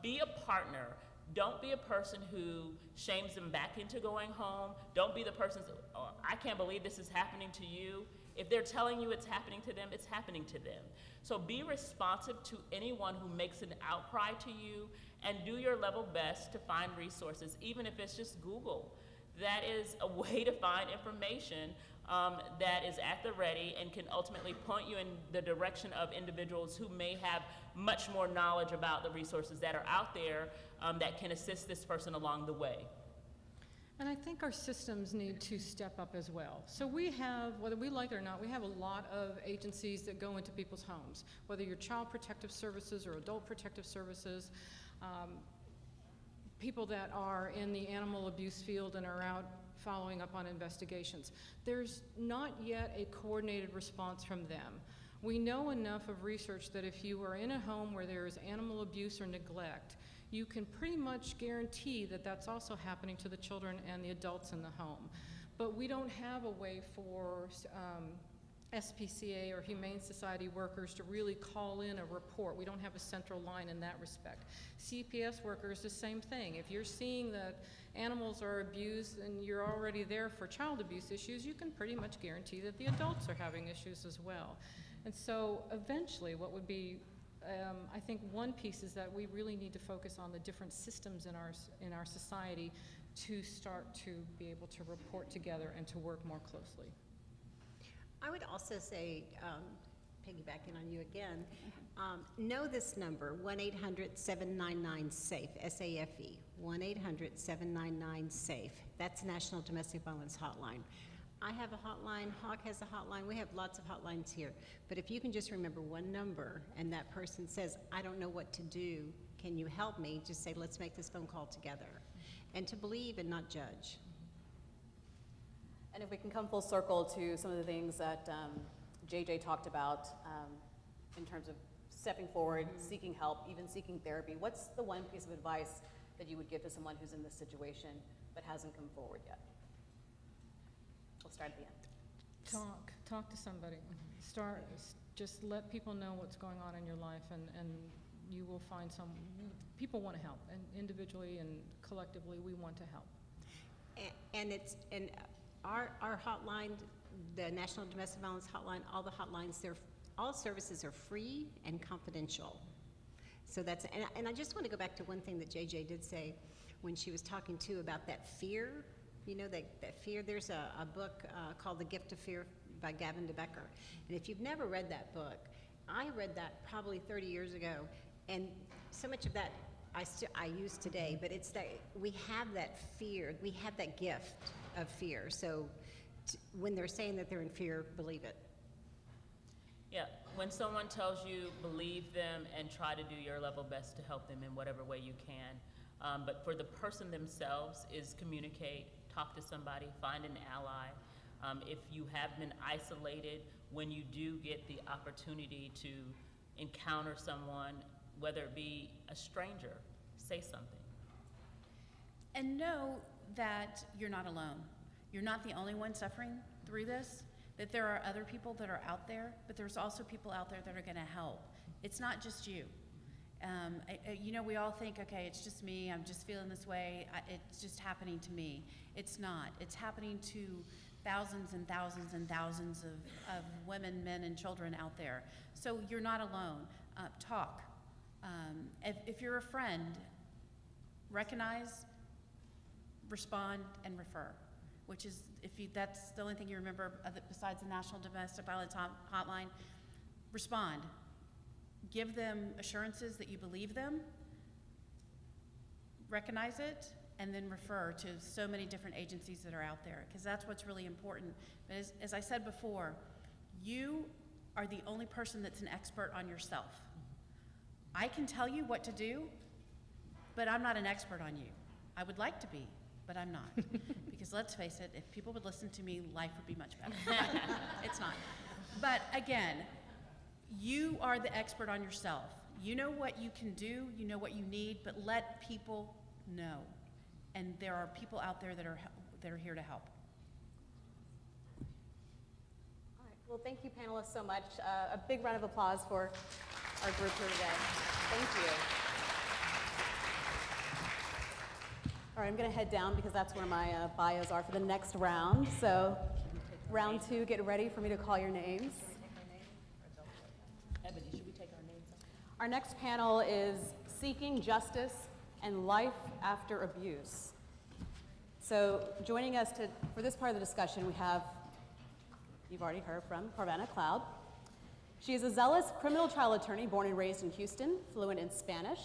Be a partner. Don't be a person who shames them back into going home. Don't be the person, oh, I can't believe this is happening to you. If they're telling you it's happening to them, it's happening to them. So be responsive to anyone who makes an outcry to you, and do your level best to find resources, even if it's just Google. that is a way to find information that is at the ready and can ultimately point you in the direction of individuals who may have much more knowledge about the resources that are out there that can assist this person along the way. And I think our systems need to step up as well. So we have, whether we like it or not, we have a lot of agencies that go into people's homes, whether you're Child Protective Services or Adult Protective Services, people that are in the animal abuse field and are out following up on investigations. There's not yet a coordinated response from them. We know enough of research that if you are in a home where there is animal abuse or neglect, you can pretty much guarantee that that's also happening to the children and the adults in the home. But we don't have a way for SPCA or Humane Society workers to really call in a report. We don't have a central line in that respect. CPS workers, the same thing. If you're seeing that animals are abused and you're already there for child abuse issues, you can pretty much guarantee that the adults are having issues as well. And so eventually what would be I think one piece is that we really need to focus on the different systems in our society to start to be able to report together and to work more closely. I would also say, piggybacking on you again, know this number, 1-800-799-SAFE, S-A-F-E, 1-800-799-SAFE. That's National Domestic Violence Hotline. I have a hotline, Hawk has a hotline, we have lots of hotlines here. But if you can just remember one number and that person says, I don't know what to do, can you help me? Just say, let's make this phone call together. And to believe and not judge. And if we can come full circle to some of the things that JJ talked about in terms of stepping forward, seeking help, even seeking therapy, what's the one piece of advice that you would give to someone who's in this situation but hasn't come forward yet? We'll start at the end. Talk to somebody. Just let people know what's going on in your life, and you will find people want to help, and individually and collectively we want to help. And our hotline, the National Domestic Violence Hotline, all the hotlines, all services are free and confidential. So that's, and I just want to go back to one thing that JJ did say when she was talking too about that fear. You know, that fear. There's a book called The Gift of Fear by Gavin DeBecker. And if you've never read that book, I read that probably 30 years ago, and so much of that I use today, but it's that we have that fear, we have that gift of fear. So when they're saying that they're in fear, believe it. Yeah, when someone tells you, believe them and try to do your level best to help them in whatever way you can. But for the person themselves is communicate, talk to somebody, find an ally. If you have been isolated, when you do get the opportunity to encounter someone, whether it be a stranger, say something. And know that you're not alone. You're not the only one suffering through this, that there are other people that are out there, but there's also people out there that are gonna help. It's not just you. You know, we all think, okay, it's just me, I'm just feeling this way, it's just happening to me. It's not. It's happening to thousands and thousands and thousands of women, men, and children out there. So you're not alone. Talk. If you're a friend, recognize, respond, and refer, which is, that's the only thing you remember besides the National Domestic Violence Hotline. Respond. Give them assurances that you believe them, recognize it, and then refer to so many different agencies that are out there, because that's what's really important. But as I said before, you are the only person that's an expert on yourself. I can tell you what to do, but I'm not an expert on you. I would like to be, but I'm not. Because let's face it, if people would listen to me, life would be much better. It's not. But again, you are the expert on yourself. You know what you can do, you know what you need, but let people know. And there are people out there that are here to help. All right. Well, thank you, panelists, so much. A big round of applause for our group here today. Thank you. All right, I'm going to head down because that's where my bios are for the next round. So, round 2, get ready for me to call your names. Ebony, should we take our names? Our next panel is Seeking Justice and Life After Abuse. So joining us for this part of the discussion, we have, you've already heard from, Carvana Cloud. She is a zealous criminal trial attorney born and raised in Houston, fluent in Spanish.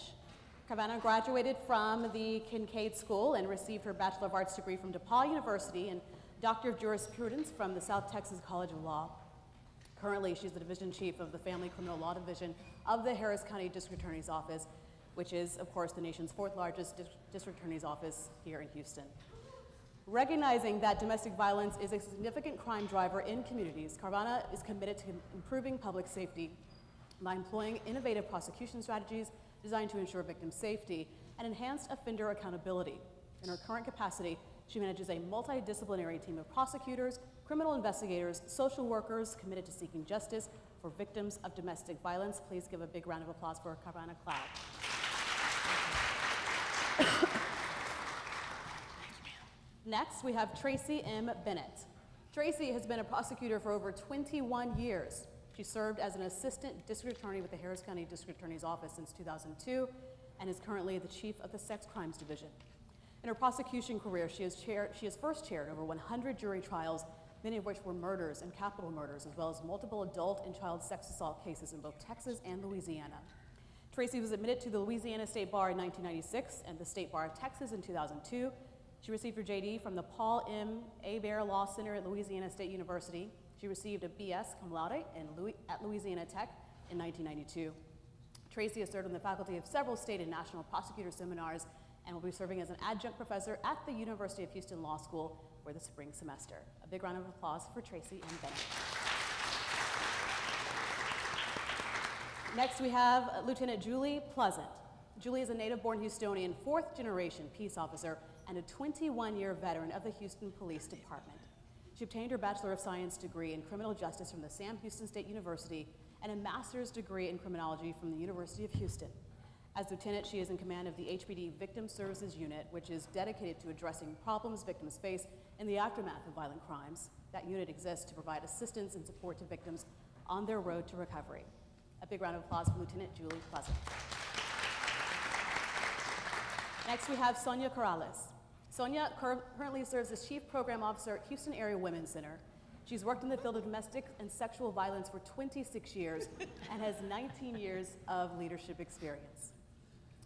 Carvana graduated from the Kincaid School and received her Bachelor of Arts degree from DePaul University and Doctor of Jurisprudence from the South Texas College of Law. Currently, she's the Division Chief of the Family Criminal Law Division of the Harris County District Attorney's Office, which is, of course, the nation's 4th largest district attorney's office here in Houston. Recognizing that domestic violence is a significant crime driver in communities, Carvana is committed to improving public safety by employing innovative prosecution strategies designed to ensure victim safety and enhanced offender accountability. In her current capacity, she manages a multidisciplinary team of prosecutors, criminal investigators, social workers committed to seeking justice for victims of domestic violence. Please give a big round of applause for Carvana Cloud. Next, we have Traci M. Bennett. Traci has been a prosecutor for over 21 years. She served as an assistant district attorney with the Harris County District Attorney's Office since 2002 and is currently the chief of the Sex Crimes Division. In her prosecution career, she has first chaired over 100 jury trials, many of which were murders and capital murders, as well as multiple adult and child sex assault cases in both Texas and Louisiana. Traci was admitted to the Louisiana State Bar in 1996 and the State Bar of Texas in 2002. She received her JD from the Paul M. Hebert Law Center at Louisiana State University. She received a BS cum laude at Louisiana Tech in 1992. Traci has served on the faculty of several state and national prosecutor seminars and will be serving as an adjunct professor at the University of Houston Law School for the spring semester. A big round of applause for Traci and Bennett. Next, we have Lieutenant Julie Pleasant. Julie is a native-born Houstonian, 4th generation peace officer and a 21-year veteran of the Houston Police Department. She obtained her Bachelor of Science degree in Criminal Justice from the Sam Houston State University and a master's degree in criminology from the University of Houston. As lieutenant, she is in command of the HPD Victim Services Unit, which is dedicated to addressing problems victims face in the aftermath of violent crimes. That unit exists to provide assistance and support to victims on their road to recovery. A big round of applause for Lieutenant Julie Pleasant. Next, we have Sonia Corrales. Sonia currently serves as Chief Program Officer at Houston Area Women's Center. She's worked in the field of domestic and sexual violence for 26 years and has 19 years of leadership experience.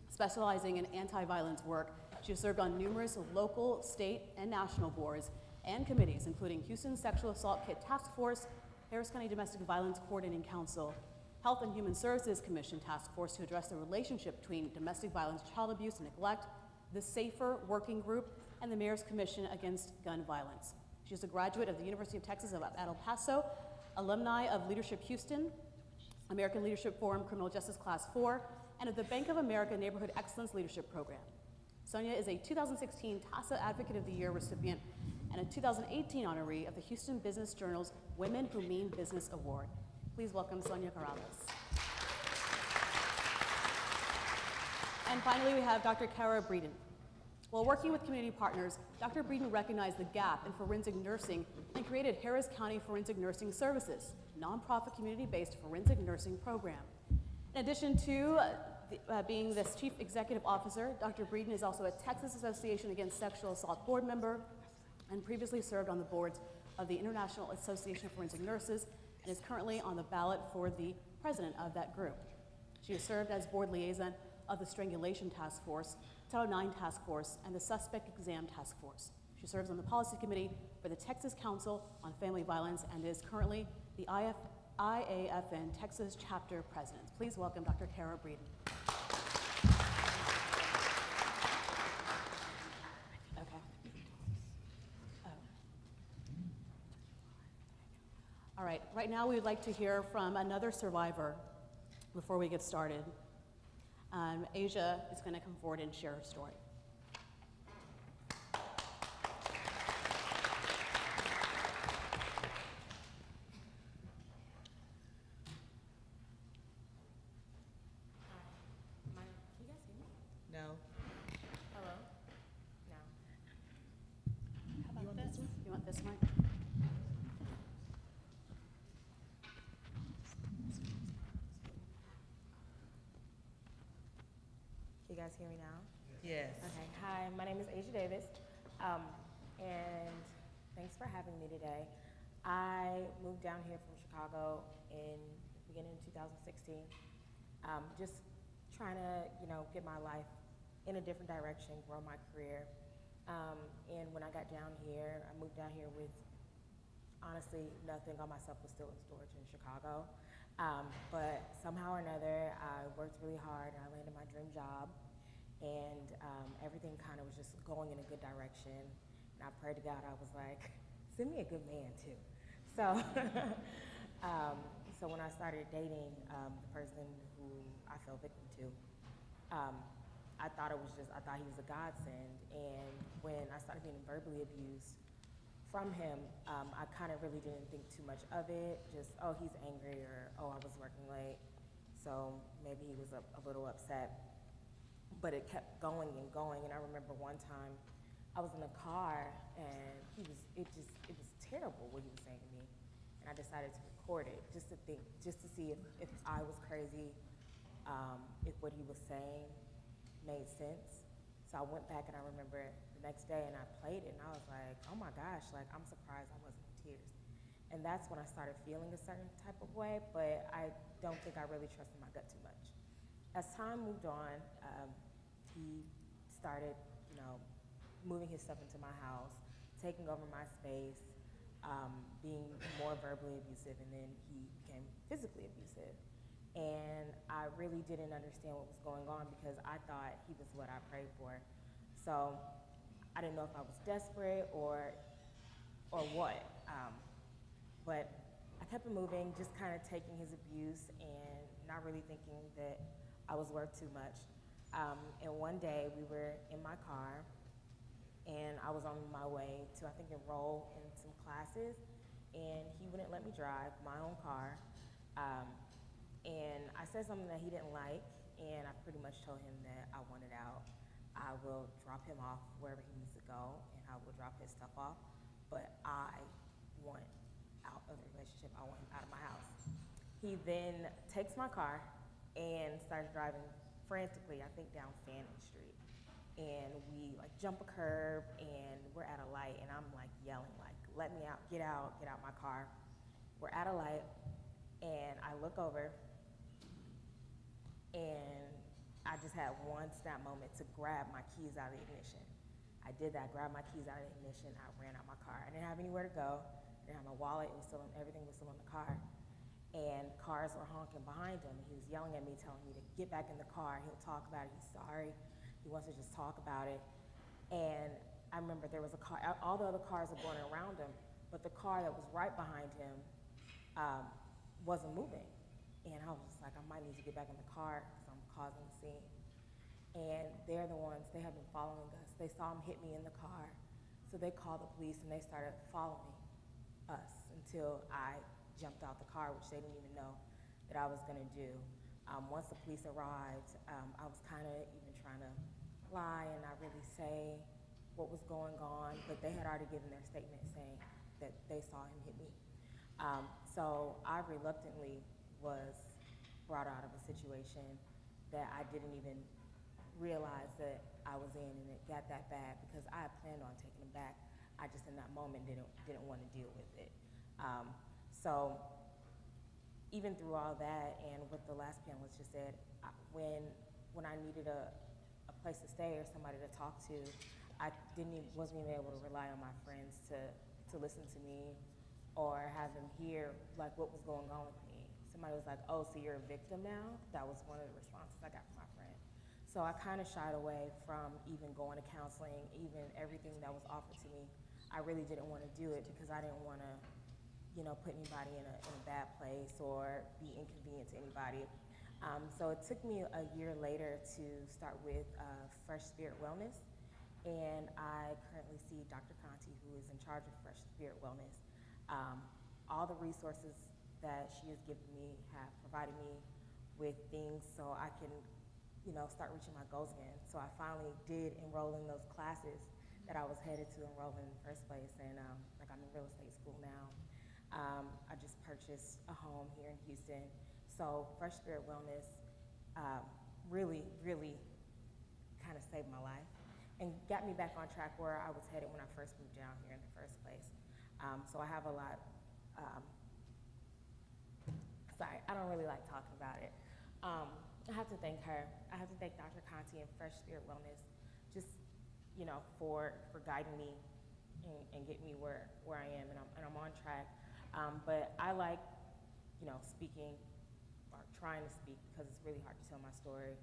Specializing in anti-violence work, she has served on numerous local, state, and national boards and committees, including Houston Sexual Assault Kit Task Force, Harris County Domestic Violence Coordinating Council, Health and Human Services Commission Task Force to address the relationship between domestic violence, child abuse, and neglect, the SAFER Working Group, and the Mayor's Commission Against Gun Violence. She is a graduate of the University of Texas at El Paso, alumni of Leadership Houston, American Leadership Forum Criminal Justice Class 4, and of the Bank of America Neighborhood Excellence Leadership Program. Sonia is a 2016 TASA Advocate of the Year recipient and a 2018 honoree of the Houston Business Journal's Women Who Mean Business Award. Please welcome Sonia Corrales. And finally, we have Dr. Khara Breeden. While working with community partners, Dr. Breeden recognized the gap in forensic nursing and created Harris County Forensic Nursing Services, a nonprofit community-based forensic nursing program. In addition to being this Chief Executive Officer, Dr. Breeden is also a Texas Association Against Sexual Assault board member and previously served on the boards of the International Association of Forensic Nurses and is currently on the ballot for the president of that group. She has served as board liaison of the Strangulation Task Force, Title IX Task Force, and the Suspect Exam Task Force. She serves on the policy committee for the Texas Council on Family Violence and is currently the IAFN Texas Chapter President. Please welcome Dr. Khara Breeden. Okay. All right, right now we would like to hear from another survivor before we get started. Asia is going to come forward and share her story. Can you guys hear me? No. Hello? No. How about this? You want this mic? Can you guys hear me now? Yes. Okay. Hi, my name is Asia Davis. thanks for having me today. I moved down here from Chicago in the beginning of 2016, just trying to, get my life in a different direction, grow my career. And when I got down here, I moved down here with, honestly, nothing. All my stuff was still in storage in Chicago. But somehow or another, I worked really hard and I landed my dream job. And everything kind of was just going in a good direction. And I prayed to God, I was like, send me a good man too. So, so when I started dating the person who I fell victim to, I thought he was a godsend. And when I started being verbally abused from him, I kind of really didn't think too much of it. Just, oh, he's angry, or oh, I was working late, so maybe he was a little upset. But it kept going and going. And I remember one time I was in a car and it was terrible what he was saying to me. And I decided to record it just to see if I was crazy, if what he was saying made sense. So I went back and I remember the next day and I played it and I was like, oh my gosh, like I'm surprised I wasn't in tears. And that's when I started feeling a certain type of way, but I don't think I really trusted my gut too much. As time moved on, he started, moving his stuff into my house, taking over my space, being more verbally abusive, and then he became physically abusive. And I really didn't understand what was going on because I thought he was what I prayed for. So I didn't know if I was desperate or what. But I kept it moving, just kind of taking his abuse and not really thinking that I was worth too much. And one day we were in my car and I was on my way to, I think, enroll in some classes, and he wouldn't let me drive my own car. And I said something that he didn't like, and I pretty much told him that I wanted out. I will drop him off wherever he needs to go, and I will drop his stuff off, but I want out of the relationship. I want him out of my house. He then takes my car and starts driving frantically, I think down Fanning Street. And we jump a curb and we're at a light and I'm yelling let me out, get out my car. We're at a light and I look over and I just had one snap moment to grab my keys out of the ignition. I did that, grabbed my keys out of the ignition, I ran out my car. I didn't have anywhere to go, I didn't have my wallet, everything was still in the car. And cars were honking behind him. He was yelling at me, telling me to get back in the car. He'll talk about it. He's sorry. He wants to just talk about it. And I remember there was a car. All the other cars were going around him, but the car that was right behind him wasn't moving. And I was just like, I might need to get back in the car because I'm causing a scene. And they're the ones, they have been following us. They saw him hit me in the car. So they called the police and they started following us until I jumped out the car, which they didn't even know that I was gonna do. Once the police arrived, I was kind of even trying to lie and not really say what was going on, but they had already given their statement saying that they saw him hit me. So I reluctantly was brought out of a situation that I didn't even realize that I was in, and it got that bad because I had planned on taking him back. I just in that moment didn't want to deal with it. So even through all that and what the last panelist just said, when I needed a place to stay or somebody to talk to, I wasn't even able to rely on my friends to listen to me or have them hear what was going on with me. Somebody was like, oh, so you're a victim now? That was one of the responses I got from my friend. So I kind of shied away from even going to counseling, even everything that was offered to me. I really didn't want to do it because I didn't want to put anybody in a bad place or be inconvenient to anybody. So it took me a year later to start with Fresh Spirit Wellness, and I currently see Dr. Conti, who is in charge of Fresh Spirit Wellness. All the resources that she has given me have provided me with things so I can, start reaching my goals again. So I finally did enroll in those classes that I was headed to enroll in the first place, and I'm in real estate school now. I just purchased a home here in Houston. So Fresh Spirit Wellness really, really kind of saved my life and got me back on track where I was headed when I first moved down here in the first place. So I have a lot, sorry, I don't really like talking about it. I have to thank her. I have to thank Dr. Conti and Fresh Spirit Wellness, just, you know, for guiding me and getting me where I am, and I'm on track. But I like, you know, speaking or trying to speak because it's really hard to tell my story,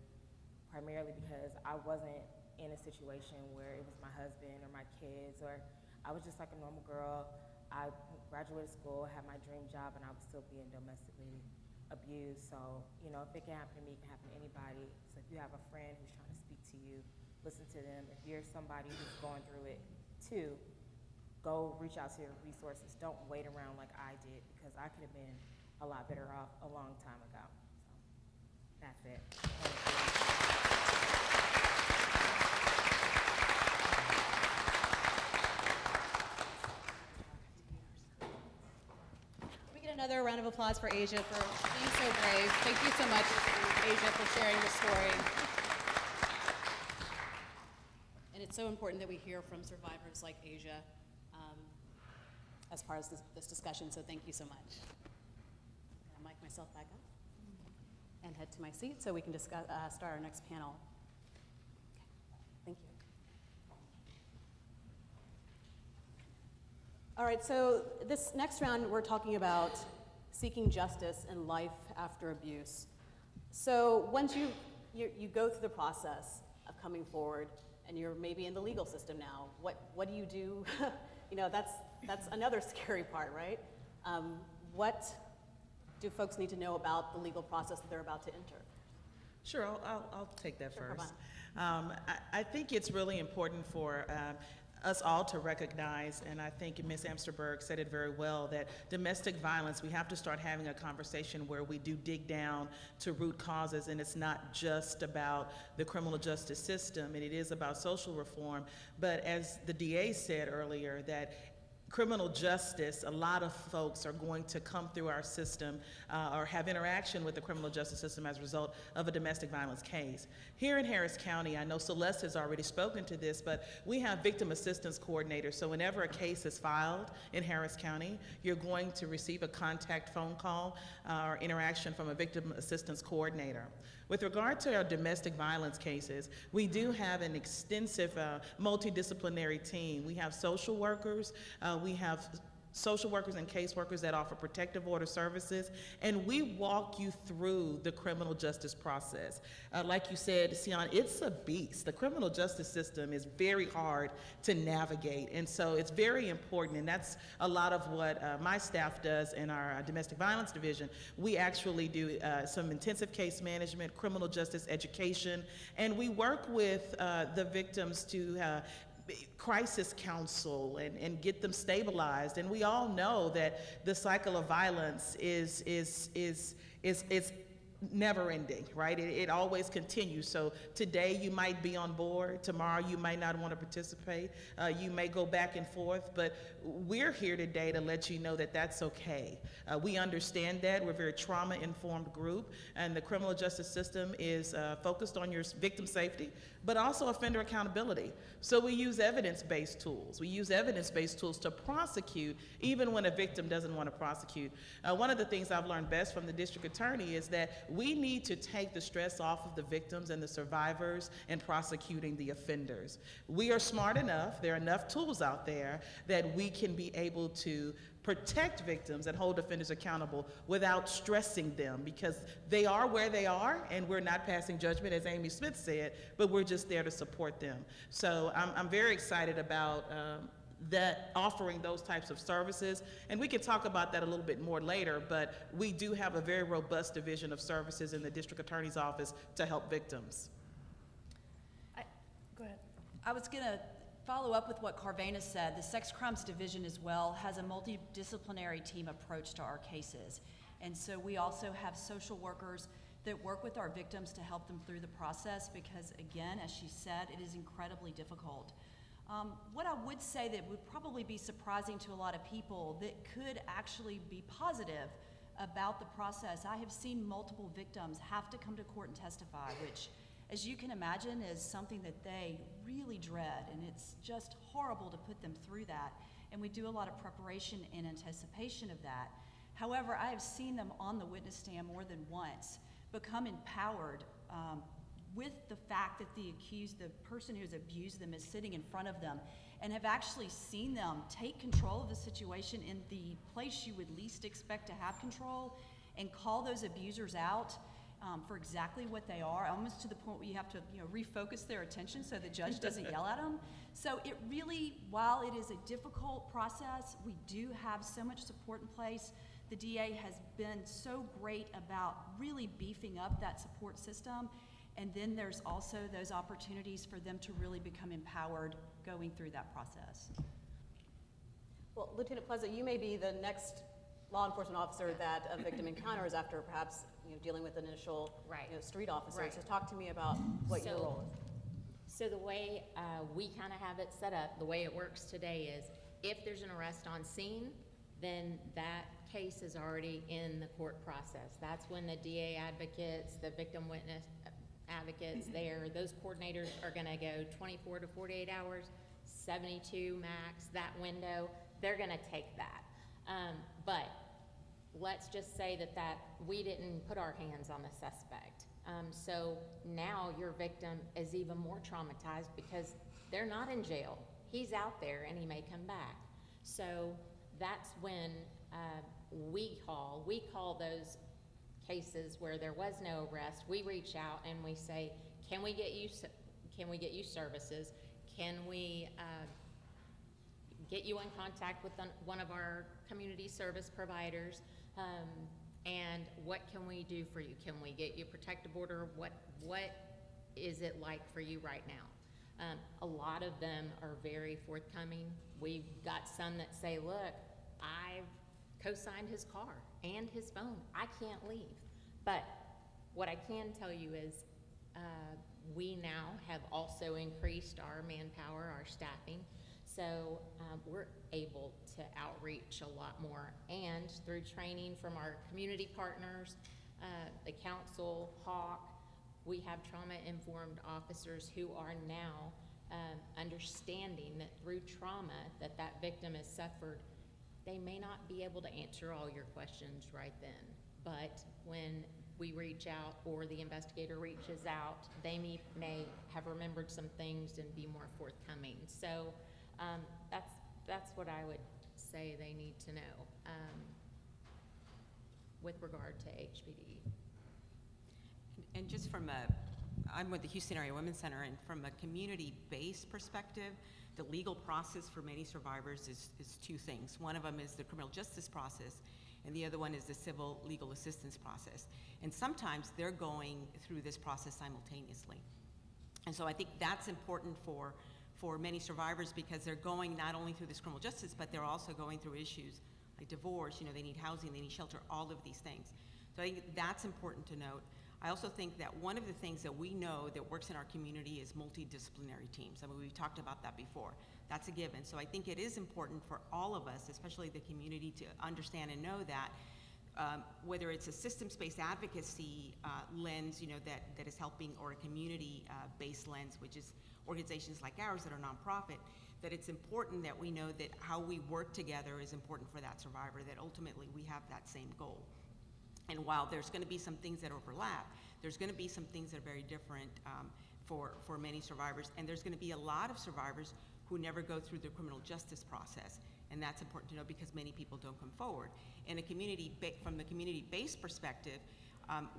primarily because I wasn't in a situation where it was my husband or my kids, or I was just like a normal girl. I graduated school, had my dream job, and I was still being domestically abused. So, you know, if it can happen to me, it can happen to anybody. So if you have a friend who's trying to speak to you, listen to them. If you're somebody who's going through it too, go reach out to your resources. Don't wait around like I did, because I could have been a lot better off a long time ago. So that's it. Can we get another round of applause for Asia for being so brave? Thank you so much, Asia, for sharing your story. And it's so important that we hear from survivors like Asia as part of this discussion, so thank you so much. I'm going to mic myself back up and head to my seat so we can start our next panel. Okay. Thank you. All right, so this next round we're talking about seeking justice in life after abuse. So once you go through the process of coming forward, and you're maybe in the legal system now, what do you do? You know, that's another scary part, right? What do folks need to know about the legal process that they're about to enter? Sure, I'll take that Sure, first. I think it's really important for us all to recognize, and I think Ms. Amtsberg said it very well, that domestic violence, we have to start having a conversation where we do dig down to root causes, and it's not just about the criminal justice system, and it is about social reform. But as the DA said earlier, that criminal justice, a lot of folks are going to come through our system or have interaction with the criminal justice system as a result of a domestic violence case. Here in Harris County, I know Celeste has already spoken to this, but we have victim assistance coordinators. So whenever a case is filed in Harris County, you're going to receive a contact phone call or interaction from a victim assistance coordinator. With regard to our domestic violence cases, we do have an extensive multidisciplinary team. We have social workers, we have social workers and caseworkers that offer protective order services, and we walk you through the criminal justice process. Like you said, Syan, it's a beast. The criminal justice system is very hard to navigate, and so it's very important, and that's a lot of what my staff does in our domestic violence division. We actually do some intensive case management, criminal justice education, and we work with the victims to crisis counsel and get them stabilized. And we all know that the cycle of violence is never ending, right? It always continues. So today you might be on board, tomorrow you might not want to participate, you may go back and forth, but we're here today to let you know that that's okay. We understand that. We're a very trauma-informed group, and the criminal justice system is focused on your victim safety, but also offender accountability. So we use evidence-based tools. We use evidence-based tools to prosecute even when a victim doesn't want to prosecute. One of the things I've learned best from the district attorney is that we need to take the stress off of the victims and the survivors in prosecuting the offenders. We are smart enough, there are enough tools out there that we can be able to protect victims and hold offenders accountable without stressing them, because they are where they are, and we're not passing judgment, as Amy Smith said, but we're just there to support them. So I'm very excited about that, offering those types of services, and we can talk about that a little bit more later, but we do have a very robust division of services in the district attorney's office to help victims. Go ahead. I was going to follow up with what Carvana said. The Sex Crimes Division as well has a multidisciplinary team approach to our cases. And so we also have social workers that work with our victims to help them through the process because, again, as she said, it is incredibly difficult. What I would say that would probably be surprising to a lot of people that could actually be positive about the process, I have seen multiple victims have to come to court and testify, which, as you can imagine, is something that they really dread, and it's just horrible to put them through that. and we do a lot of preparation in anticipation of that. However, I have seen them on the witness stand more than once become empowered with the fact that the person who's abused them is sitting in front of them, and have actually seen them take control of the situation in the place you would least expect to have control, and call those abusers out for exactly what they are, almost to the point where you have to refocus their attention so the judge doesn't yell at them. So it really, while it is a difficult process, we do have so much support in place. The DA has been so great about really beefing up that support system. And then there's also those opportunities for them to really become empowered going through that process. Well, Lieutenant Plaza, you may be the next law enforcement officer that a victim encounters after perhaps dealing with an initial street officer. Right. So talk to me about what your role is. So the way we kind of have it set up, the way it works today is if there's an arrest on scene, then that case is already in the court process. That's when the DA advocates, the victim witness advocates there, those coordinators are gonna go 24 to 48 hours, 72 max, that window, they're gonna take that. But let's just say that we didn't put our hands on the suspect. So now your victim is even more traumatized because they're not in jail. He's out there and he may come back. So that's when we call those cases where there was no arrest. We reach out and we say, can we get you services? Can we get you in contact with one of our community service providers? And what can we do for you? Can we get you a protective order? What is it like for you right now? A lot of them are very forthcoming. We've got some that say, look, I've co-signed his car and his phone. I can't leave. But what I can tell you is we now have also increased our manpower, our staffing. So we're able to outreach a lot more, and through training from our community partners, the council, HAWK, we have trauma-informed officers who are now understanding that through trauma that victim has suffered, they may not be able to answer all your questions right then, but when we reach out or the investigator reaches out, they may have remembered some things and be more forthcoming. So that's what I would say they need to know with regard to HPD. And just I'm with the Houston Area Women's Center, and from a community-based perspective, the legal process for many survivors is two things. One of them is the criminal justice process, and the other one is the civil legal assistance process. And sometimes they're going through this process simultaneously. And so I think that's important for many survivors, because they're going not only through this criminal justice, but they're also going through issues like divorce, they need housing, they need shelter, all of these things. So I think that's important to note. I also think that one of the things that we know that works in our community is multidisciplinary teams. I mean, we've talked about that before. That's a given. So I think it is important for all of us, especially the community, to understand and know that whether it's a systems-based advocacy lens, that is helping, or a community-based lens, which is organizations like ours that are nonprofit, that it's important that we know that how we work together is important for that survivor, that ultimately we have that same goal. And while there's going to be some things that overlap, there's going to be some things that are very different for many survivors, and there's going to be a lot of survivors who never go through the criminal justice process, and that's important to know because many people don't come forward. And from the community-based perspective,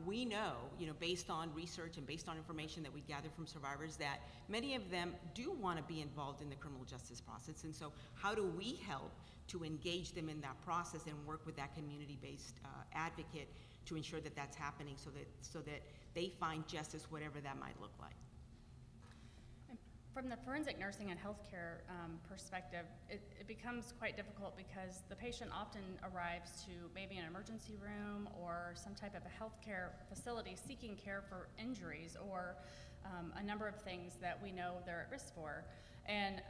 we know, based on research and based on information that we gather from survivors, that many of them do want to be involved in the criminal justice process. And so how do we help to engage them in that process and work with that community-based advocate to ensure that that's happening, so that they find justice, whatever that might look like? From the forensic nursing and healthcare perspective, it becomes quite difficult because the patient often arrives to maybe an emergency room or some type of a healthcare facility seeking care for injuries or a number of things that we know they're at risk for. And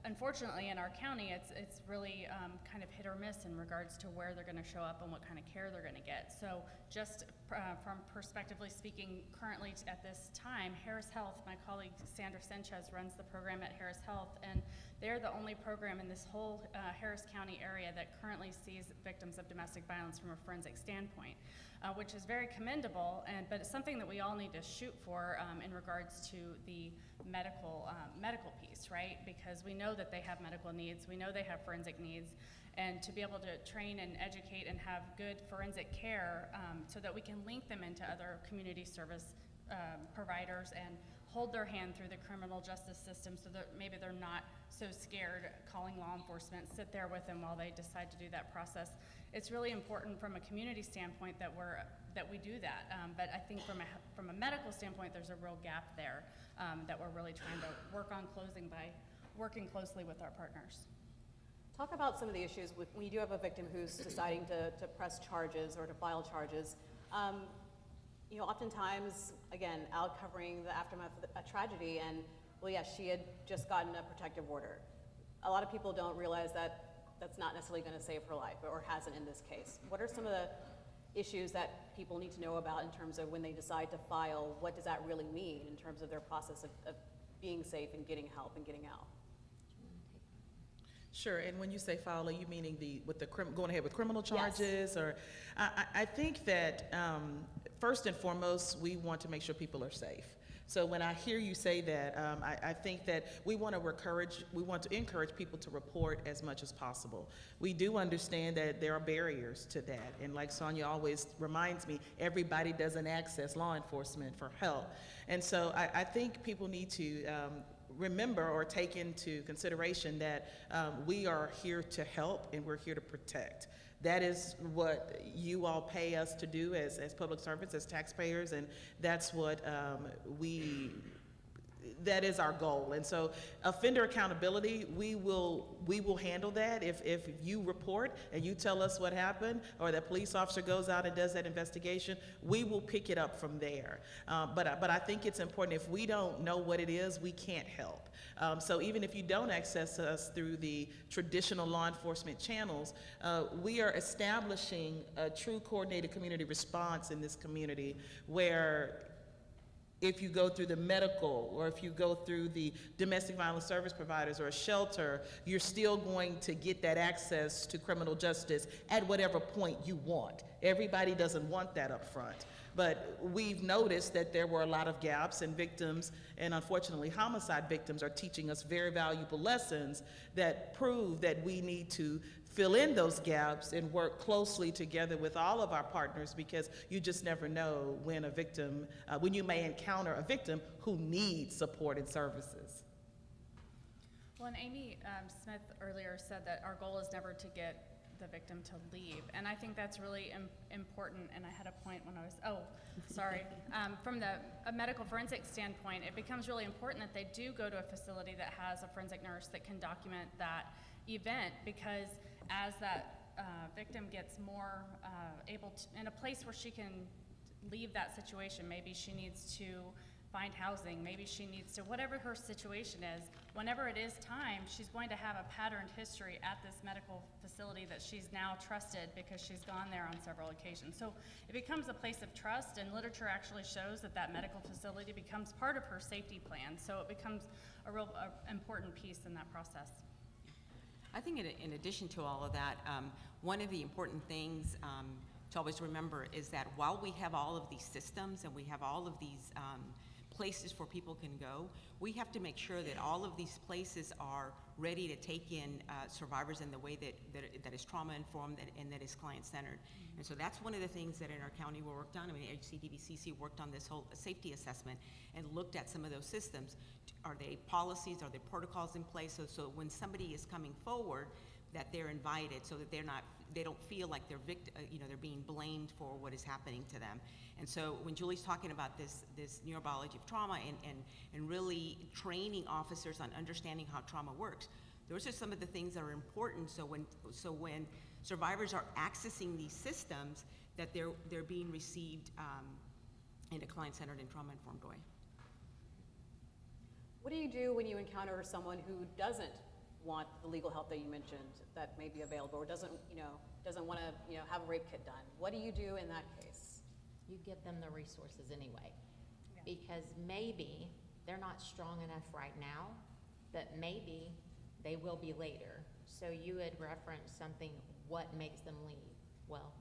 unfortunately in our county, it's really kind of hit or miss in regards to where they're going to show up and what kind of care they're going to get. So just from perspectively speaking, currently at this time, Harris Health, my colleague Sandra Sanchez runs the program at Harris Health, and they're the only program in this whole Harris County area that currently sees victims of domestic violence from a forensic standpoint, which is very commendable, but it's something that we all need to shoot for in regards to the medical piece, right? Because we know that they have medical needs, we know they have forensic needs, and to be able to train and educate and have good forensic care so that we can link them into other community service providers and hold their hand through the criminal justice system so that maybe they're not so scared calling law enforcement, sit there with them while they decide to do that process. It's really important from a community standpoint that we do that, but I think from a medical standpoint, there's a real gap there that we're really trying to work on closing by working closely with our partners. Talk about some of the issues with when you do have a victim who's deciding to press charges or to file charges. You know, oftentimes, again, out covering the aftermath of a tragedy, and well, yes, she had just gotten a protective order. A lot of people don't realize that that's not necessarily going to save her life, or hasn't in this case. What are some of the issues that people need to know about in terms of when they decide to file? What does that really mean in terms of their process of being safe and getting help and getting out? Sure, and when you say file, are you meaning going ahead with criminal charges? Yes. Or I think that first and foremost, we want to make sure people are safe. So when I hear you say that, I think that we want to encourage people to report as much as possible. We do understand that there are barriers to that, and like Sonia always reminds me, everybody doesn't access law enforcement for help. And so I think people need to remember or take into consideration that we are here to help and we're here to protect. That is what you all pay us to do as public servants, as taxpayers, and that's what that is our goal. And so offender accountability, we will handle that. If you report and you tell us what happened, or the police officer goes out and does that investigation, we will pick it up from there. But I think it's important, if we don't know what it is, we can't help. So even if you don't access us through the traditional law enforcement channels, we are establishing a true coordinated community response in this community, where if you go through the medical, or if you go through the domestic violence service providers or a shelter, you're still going to get that access to criminal justice at whatever point you want. Everybody doesn't want that up front. But we've noticed that there were a lot of gaps, and victims, and unfortunately homicide victims, are teaching us very valuable lessons that prove that we need to fill in those gaps and work closely together with all of our partners, because you just never know when when you may encounter a victim who needs support and services. Well, and Amy Smith earlier said that our goal is never to get the victim to leave, and I think that's really important. And I had a point when I was, from a medical forensic standpoint, it becomes really important that they do go to a facility that has a forensic nurse that can document that event, because as that victim gets more able to, in a place where she can leave that situation, maybe she needs to find housing, maybe she needs to, whatever her situation is, whenever it is time, she's going to have a patterned history at this medical facility that she's now trusted because she's gone there on several occasions. So it becomes a place of trust, and literature actually shows that that medical facility becomes part of her safety plan. So it becomes a real important piece in that process. I think in addition to all of that, one of the important things to always remember is that while we have all of these systems and we have all of these places where people can go, we have to make sure that all of these places are ready to take in survivors in the way that is trauma-informed and that is client-centered. And so that's one of the things that in our county we worked on. I mean, HCDVCC worked on this whole safety assessment and looked at some of those systems. Are they policies, are there protocols in place? So when somebody is coming forward, that they're invited, so that they don't feel like they're they're being blamed for what is happening to them. And so when Julie's talking about this neurobiology of trauma and really training officers on understanding how trauma works, those are some of the things that are important. So when survivors are accessing these systems, that they're being received in a client-centered and trauma-informed way. What do you do when you encounter someone who doesn't want the legal help that you mentioned that may be available, or doesn't want to have a rape kit done? What do you do in that case? You give them the resources anyway, because maybe they're not strong enough right now, but maybe they will be later. So you had referenced something, what makes them leave? Well,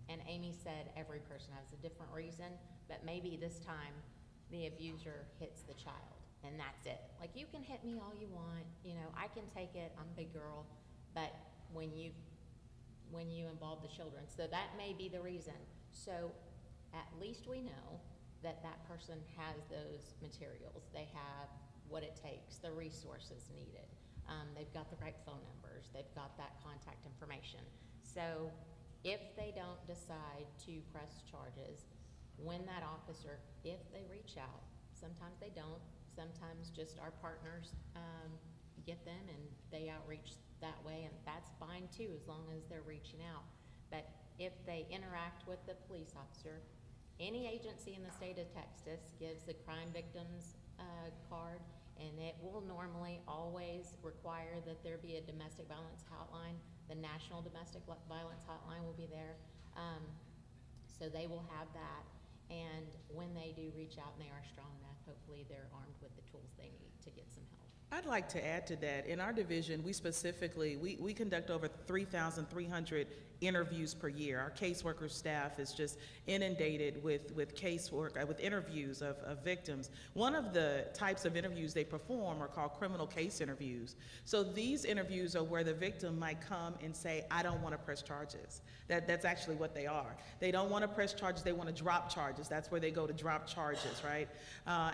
and Amy said every person has a different reason, but maybe this time the abuser hits the child and that's it. Like, you can hit me all you want, you know, I can take it, I'm a big girl, but when you involve the children, so that may be the reason. So at least we know that that person has those materials. They have what it takes, the resources needed. They've got the right phone numbers. They've got that contact information. So if they don't decide to press charges, when that officer, if they reach out, sometimes they don't, sometimes just our partners get them and they outreach that way, and that's fine too, as long as they're reaching out. But if they interact with the police officer, any agency in the state of Texas gives the crime victims card, and it will normally always require that there be a domestic violence hotline. The National Domestic Violence Hotline will be there. So they will have that, and when they do reach out and they are strong enough, hopefully they're armed with the tools they need to get some help. I'd like to add to that. In our division, we specifically, we conduct over 3,300 interviews per year. Our caseworker staff is just inundated with casework, with interviews of victims. One of the types of interviews they perform are called criminal case interviews. So these interviews are where the victim might come and say, I don't want to press charges. That's actually what they are. They don't want to press charges, they want to drop charges. That's where they go to drop charges, right?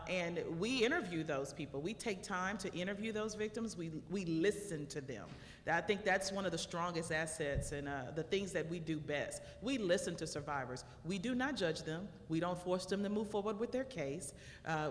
And we interview those people. We take time to interview those victims. We listen to them. I think that's one of the strongest assets and the things that we do best. We listen to survivors. We do not judge them. We don't force them to move forward with their case.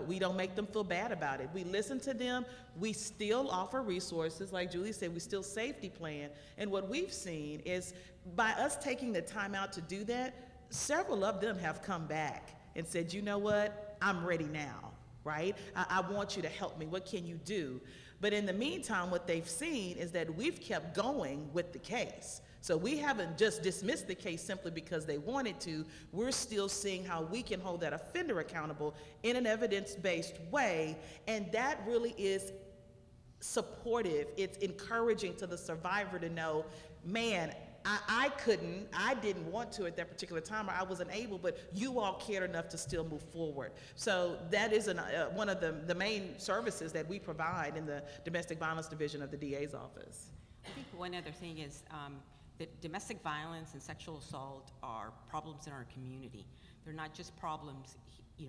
We don't make them feel bad about it. We listen to them. We still offer resources. Like Julie said, we still safety plan. And what we've seen is by us taking the time out to do that, several of them have come back and said, you know what, I'm ready now, right? I want you to help me. What can you do? But in the meantime, what they've seen is that we've kept going with the case. So we haven't just dismissed the case simply because they wanted to. We're still seeing how we can hold that offender accountable in an evidence-based way, and that really is supportive. It's encouraging to the survivor to know, man, I didn't want to at that particular time, or I wasn't able, but you all cared enough to still move forward. So that is one of the main services that we provide in the Domestic Violence Division of the DA's office. I think one other thing is that domestic violence and sexual assault are problems in our community. They're not just problems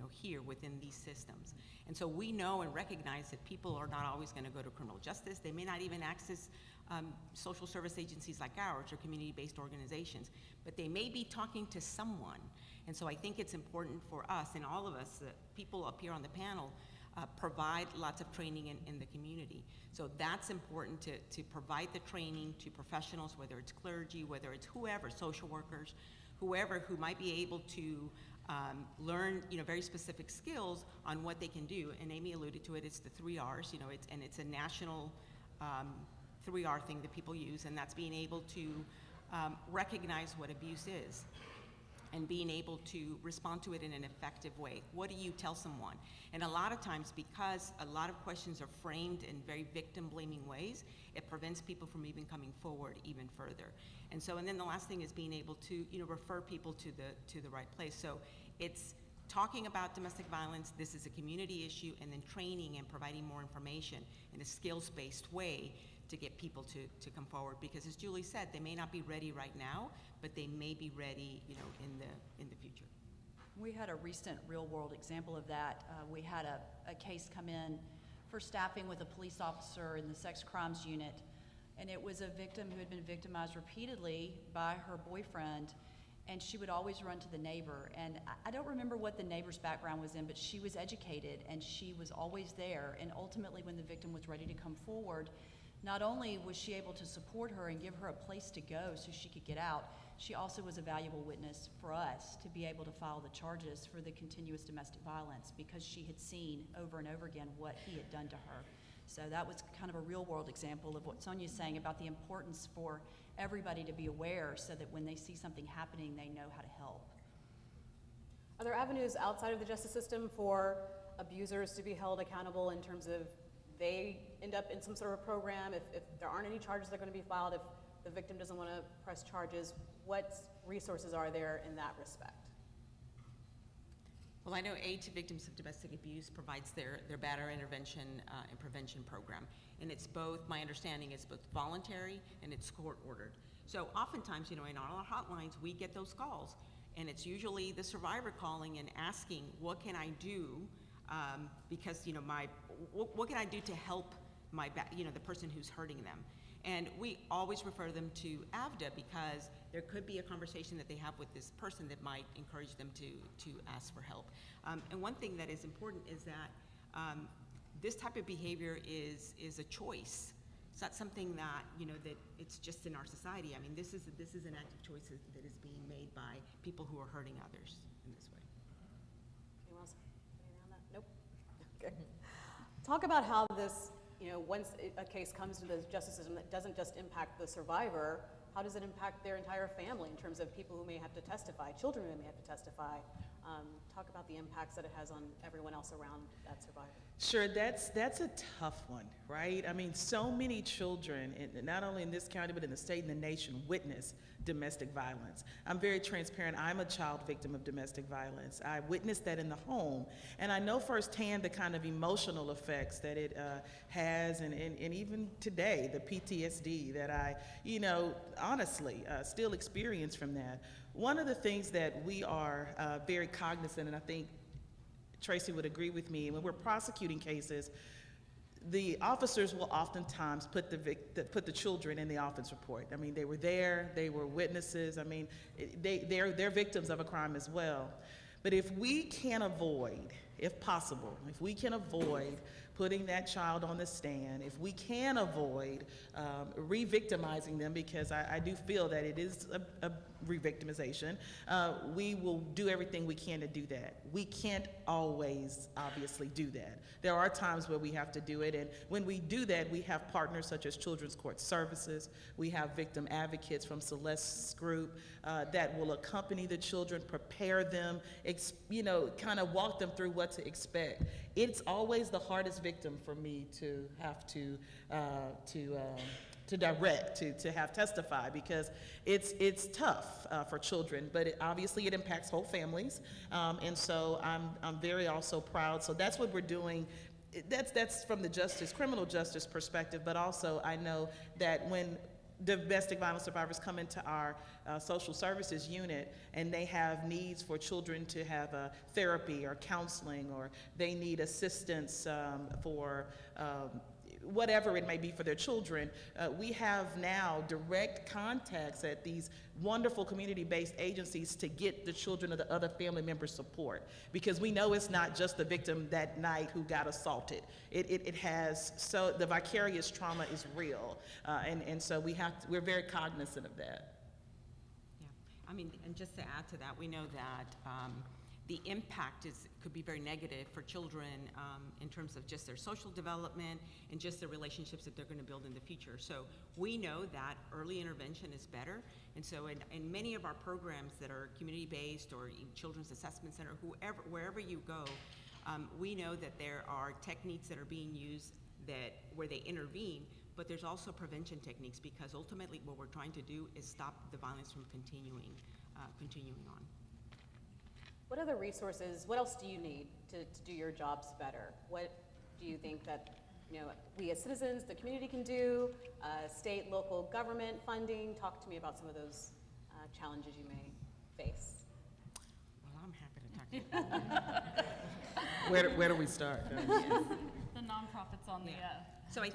here within these systems. And so we know and recognize that people are not always going to go to criminal justice. They may not even access social service agencies like ours or community-based organizations, but they may be talking to someone. And so I think it's important for us and all of us, people up here on the panel, provide lots of training in the community. So that's important to provide the training to professionals, whether it's clergy, whether it's whoever, social workers, whoever who might be able to learn very specific skills on what they can do. And Amy alluded to it, it's the 3 R's, it's a national 3R thing that people use, and that's being able to recognize what abuse is and being able to respond to it in an effective way. What do you tell someone? And a lot of times, because a lot of questions are framed in very victim-blaming ways, it prevents people from even coming forward even further. And then the last thing is being able to refer people to the right place. So it's talking about domestic violence, this is a community issue, and then training and providing more information in a skills-based way to get people to come forward, because as Julie said, they may not be ready right now, but they may be ready, in the future. We had a recent real-world example of that. We had a case come in for staffing with a police officer in the sex crimes unit, and it was a victim who had been victimized repeatedly by her boyfriend, and she would always run to the neighbor. And I don't remember what the neighbor's background was in, but she was educated, and she was always there. And ultimately, when the victim was ready to come forward, not only was she able to support her and give her a place to go so she could get out, she also was a valuable witness for us to be able to file the charges for the continuous domestic violence, because she had seen over and over again what he had done to her. So that was kind of a real-world example of what Sonia's saying about the importance for everybody to be aware, so that when they see something happening, they know how to help. Are there avenues outside of the justice system for abusers to be held accountable in terms of they end up in some sort of program, if there aren't any charges that are going to be filed, if the victim doesn't want to press charges, what resources are there in that respect? Well, I know Aid to Victims of Domestic Abuse provides their batterer intervention and prevention program. And it's both, my understanding, it's both voluntary and it's court ordered. So oftentimes, you know, in our hotlines, we get those calls. And it's usually the survivor calling and asking, what can I do? Because, you know, what can I do to help the person who's hurting them? And we always refer them to AVDA because there could be a conversation that they have with this person that might encourage them to ask for help. And one thing that is important is that this type of behavior is a choice. It's not something that, you know, that it's just in our society. I mean, this is an act of choice that is being made by people who are hurting others in this way. Anyone else? Anything on that? Nope. Okay. Talk about how this, you know, once a case comes to the justice system that doesn't just impact the survivor, how does it impact their entire family in terms of people who may have to testify, children who may have to testify? Talk about the impacts that it has on everyone else around that survivor. Sure, that's a tough one, right? I mean, so many children, not only in this county, but in the state and the nation, witness domestic violence. I'm very transparent. I'm a child victim of domestic violence. I witnessed that in the home, and I know firsthand the kind of emotional effects that it has, and even today, the PTSD that I, you know, honestly still experience from that. One of the things that we are very cognizant, and I think Traci would agree with me, when we're prosecuting cases, the officers will oftentimes put the children in the offense report. I mean, they were there, they were witnesses. I mean, they're victims of a crime as well. But if we can avoid, if possible, if we can avoid putting that child on the stand, if we can avoid re-victimizing them, because I do feel that it is a re-victimization, we will do everything we can to do that. We can't always, obviously, do that. There are times where we have to do it, and when we do that, we have partners such as Children's Court Services. We have victim advocates from Celeste's group that will accompany the children, prepare them, you know, kind of walk them through what to expect. It's always the hardest victim for me to have to direct, to have testify, because it's tough for children, but obviously it impacts whole families, and so I'm very also proud. So that's what we're doing. That's from the criminal justice perspective, but also I know that when domestic violence survivors come into our social services unit and they have needs for children to have therapy or counseling, or they need assistance for whatever it may be for their children, we have now direct contacts at these wonderful community-based agencies to get the children of the other family members support, because we know it's not just the victim that night who got assaulted. It has, so the vicarious trauma is real, and so we're very cognizant of that. Yeah, I mean, and just to add to that, we know that the impact could be very negative for children in terms of just their social development and just the relationships that they're going to build in the future. So we know that early intervention is better, and so in many of our programs that are community-based or in Children's Assessment Center, wherever you go, we know that there are techniques that are being used where they intervene, but there's also prevention techniques, because ultimately what we're trying to do is stop the violence from continuing on. What other resources, what else do you need to do your jobs better? What do you think that, you know, we as citizens, the community can do, state, local government funding? Talk to me about some of those challenges you may face. Well, I'm happy to talk about Where do we start? The nonprofits on the. So I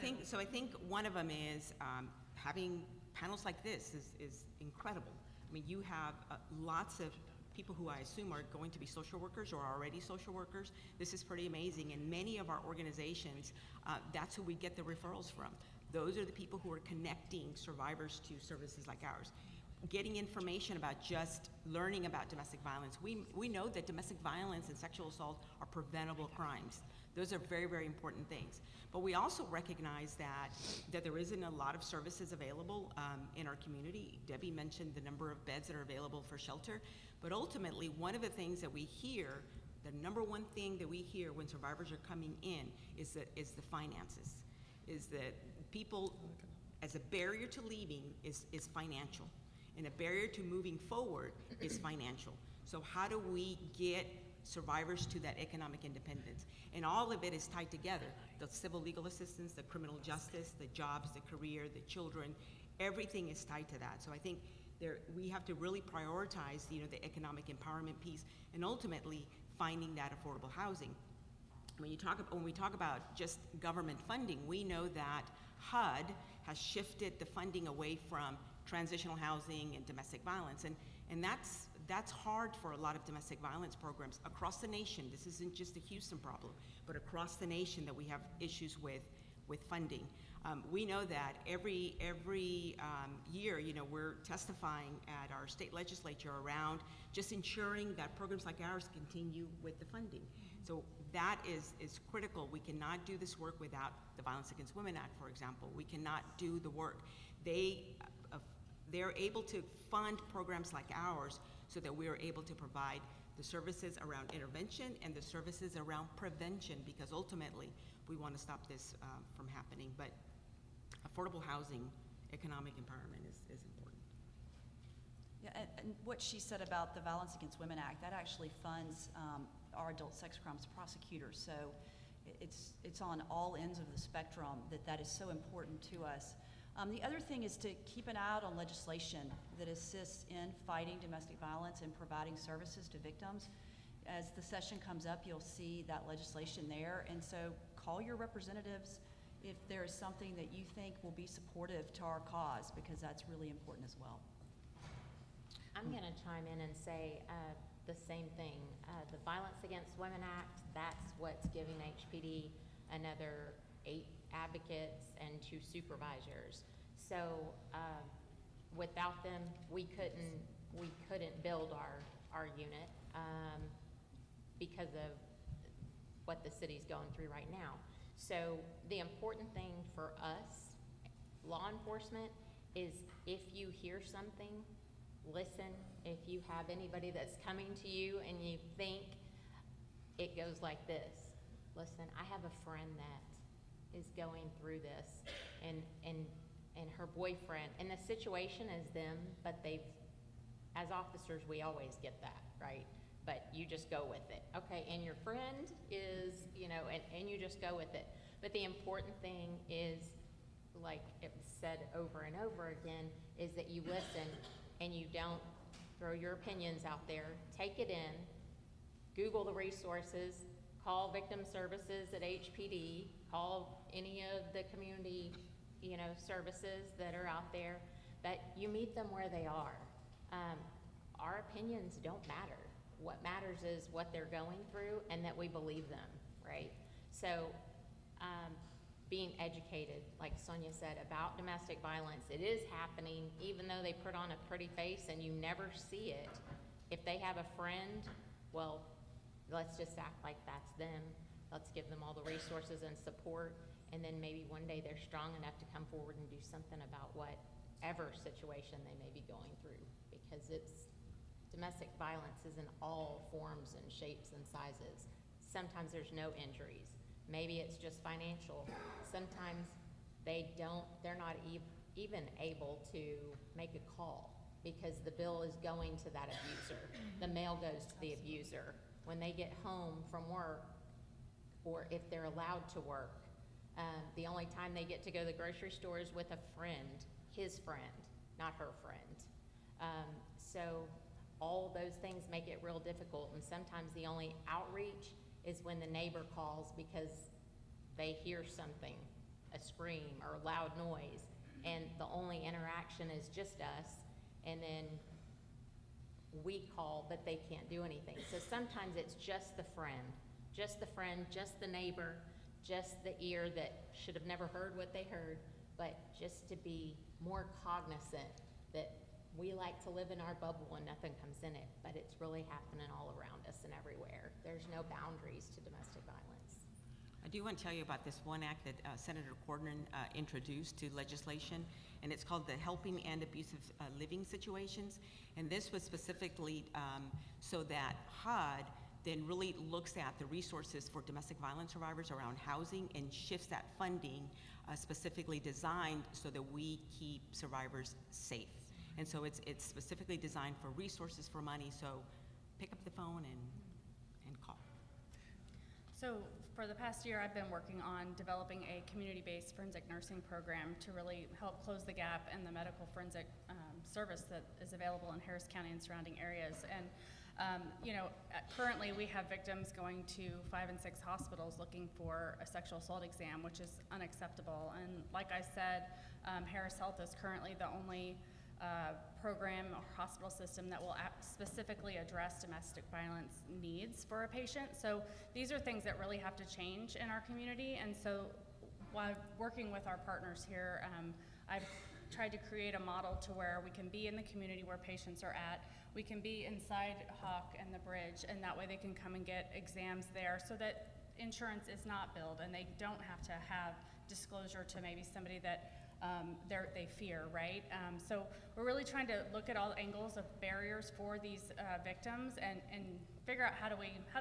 think one of them is having panels like this is incredible. I mean, you have lots of people who I assume are going to be social workers or are already social workers. This is pretty amazing, and many of our organizations, that's who we get the referrals from. Those are the people who are connecting survivors to services like ours. Getting information about just learning about domestic violence. We know that domestic violence and sexual assault are preventable crimes. Those are very, very important things. But we also recognize that there isn't a lot of services available in our community. Debbie mentioned the number of beds that are available for shelter. But ultimately, one of the things that we hear, the number one thing that we hear when survivors are coming in is the finances. is that people, as a barrier to leaving is financial, and a barrier to moving forward is financial. So how do we get survivors to that economic independence? And all of it is tied together. The civil legal assistance, the criminal justice, the jobs, the career, the children, everything is tied to that. So I think we have to really prioritize, the economic empowerment piece, and ultimately finding that affordable housing. When we talk about just government funding, we know that HUD has shifted the funding away from transitional housing and domestic violence, and that's hard for a lot of domestic violence programs across the nation. This isn't just a Houston problem, but across the nation that we have issues with funding. We know that every year, we're testifying at our state legislature around just ensuring that programs like ours continue with the funding. So that is critical. We cannot do this work without the Violence Against Women Act, for example. We cannot do the work. They're able to fund programs like ours so that we are able to provide the services around intervention and the services around prevention, because ultimately we want to stop this from happening. But affordable housing, economic empowerment is important. Yeah, and what she said about the Violence Against Women Act, that actually funds our adult sex crimes prosecutors. So it's on all ends of the spectrum that is so important to us. The other thing is to keep an eye out on legislation that assists in fighting domestic violence and providing services to victims. As the session comes up, you'll see that legislation there, and so call your representatives if there is something that you think will be supportive to our cause, because that's really important as well. I'm going to chime in and say the same thing. The Violence Against Women Act, that's what's giving HPD another 8 advocates and 2 supervisors. So without them, we couldn't build our unit because of what the city's going through right now. So the important thing for us, law enforcement, is if you hear something, listen. If you have anybody that's coming to you and you think it goes like this, listen, I have a friend that is going through this, and her boyfriend, and the situation is them, but as officers, we always get that, right? But you just go with it. Okay, and your friend is, and you just go with it. But the important thing is, like it was said over and over again, is that you listen and you don't throw your opinions out there. Take it in, Google the resources, call victim services at HPD, call any of the community, services that are out there, but you meet them where they are. Our opinions don't matter. What matters is what they're going through and that we believe them, right? So being educated, like Sonia said, about domestic violence, it is happening, even though they put on a pretty face and you never see it. If they have a friend, well, let's just act like that's them. Let's give them all the resources and support, and then maybe one day they're strong enough to come forward and do something about whatever situation they may be going through, because domestic violence is in all forms and shapes and sizes. Sometimes there's no injuries. Maybe it's just financial. Sometimes they're not even able to make a call because the bill is going to that abuser. The mail goes to the abuser. When they get home from work, or if they're allowed to work, the only time they get to go to the grocery store is with a friend, his friend, not her friend. So all those things make it real difficult, and sometimes the only outreach is when the neighbor calls because they hear something, a scream or a loud noise, and the only interaction is just us, and then we call, but they can't do anything. So sometimes it's just the friend, just the neighbor, just the ear that should have never heard what they heard, but just to be more cognizant that we like to live in our bubble and nothing comes in it, but it's really happening all around us and everywhere. There's no boundaries to domestic violence. I do want to tell you about this one act that Senator Corcoran introduced to legislation, and it's called the Helping and Abusive Living Situations. And this was specifically so that HUD then really looks at the resources for domestic violence survivors around housing and shifts that funding specifically designed so that we keep survivors safe. And so it's specifically designed for resources, for money, so pick up the phone and call. So for the past year, I've been working on developing a community-based forensic nursing program to really help close the gap in the medical forensic service that is available in Harris County and surrounding areas. And currently we have victims going to 5 and 6 hospitals looking for a sexual assault exam, which is unacceptable. And like I said, Harris Health is currently the only program or hospital system that will specifically address domestic violence needs for a patient. So these are things that really have to change in our community. And so while working with our partners here, I've tried to create a model to where we can be in the community where patients are at. We can be inside Hawk and the Bridge, and that way they can come and get exams there so that insurance is not billed and they don't have to have disclosure to maybe somebody that they fear, right? So we're really trying to look at all angles of barriers for these victims and figure out how do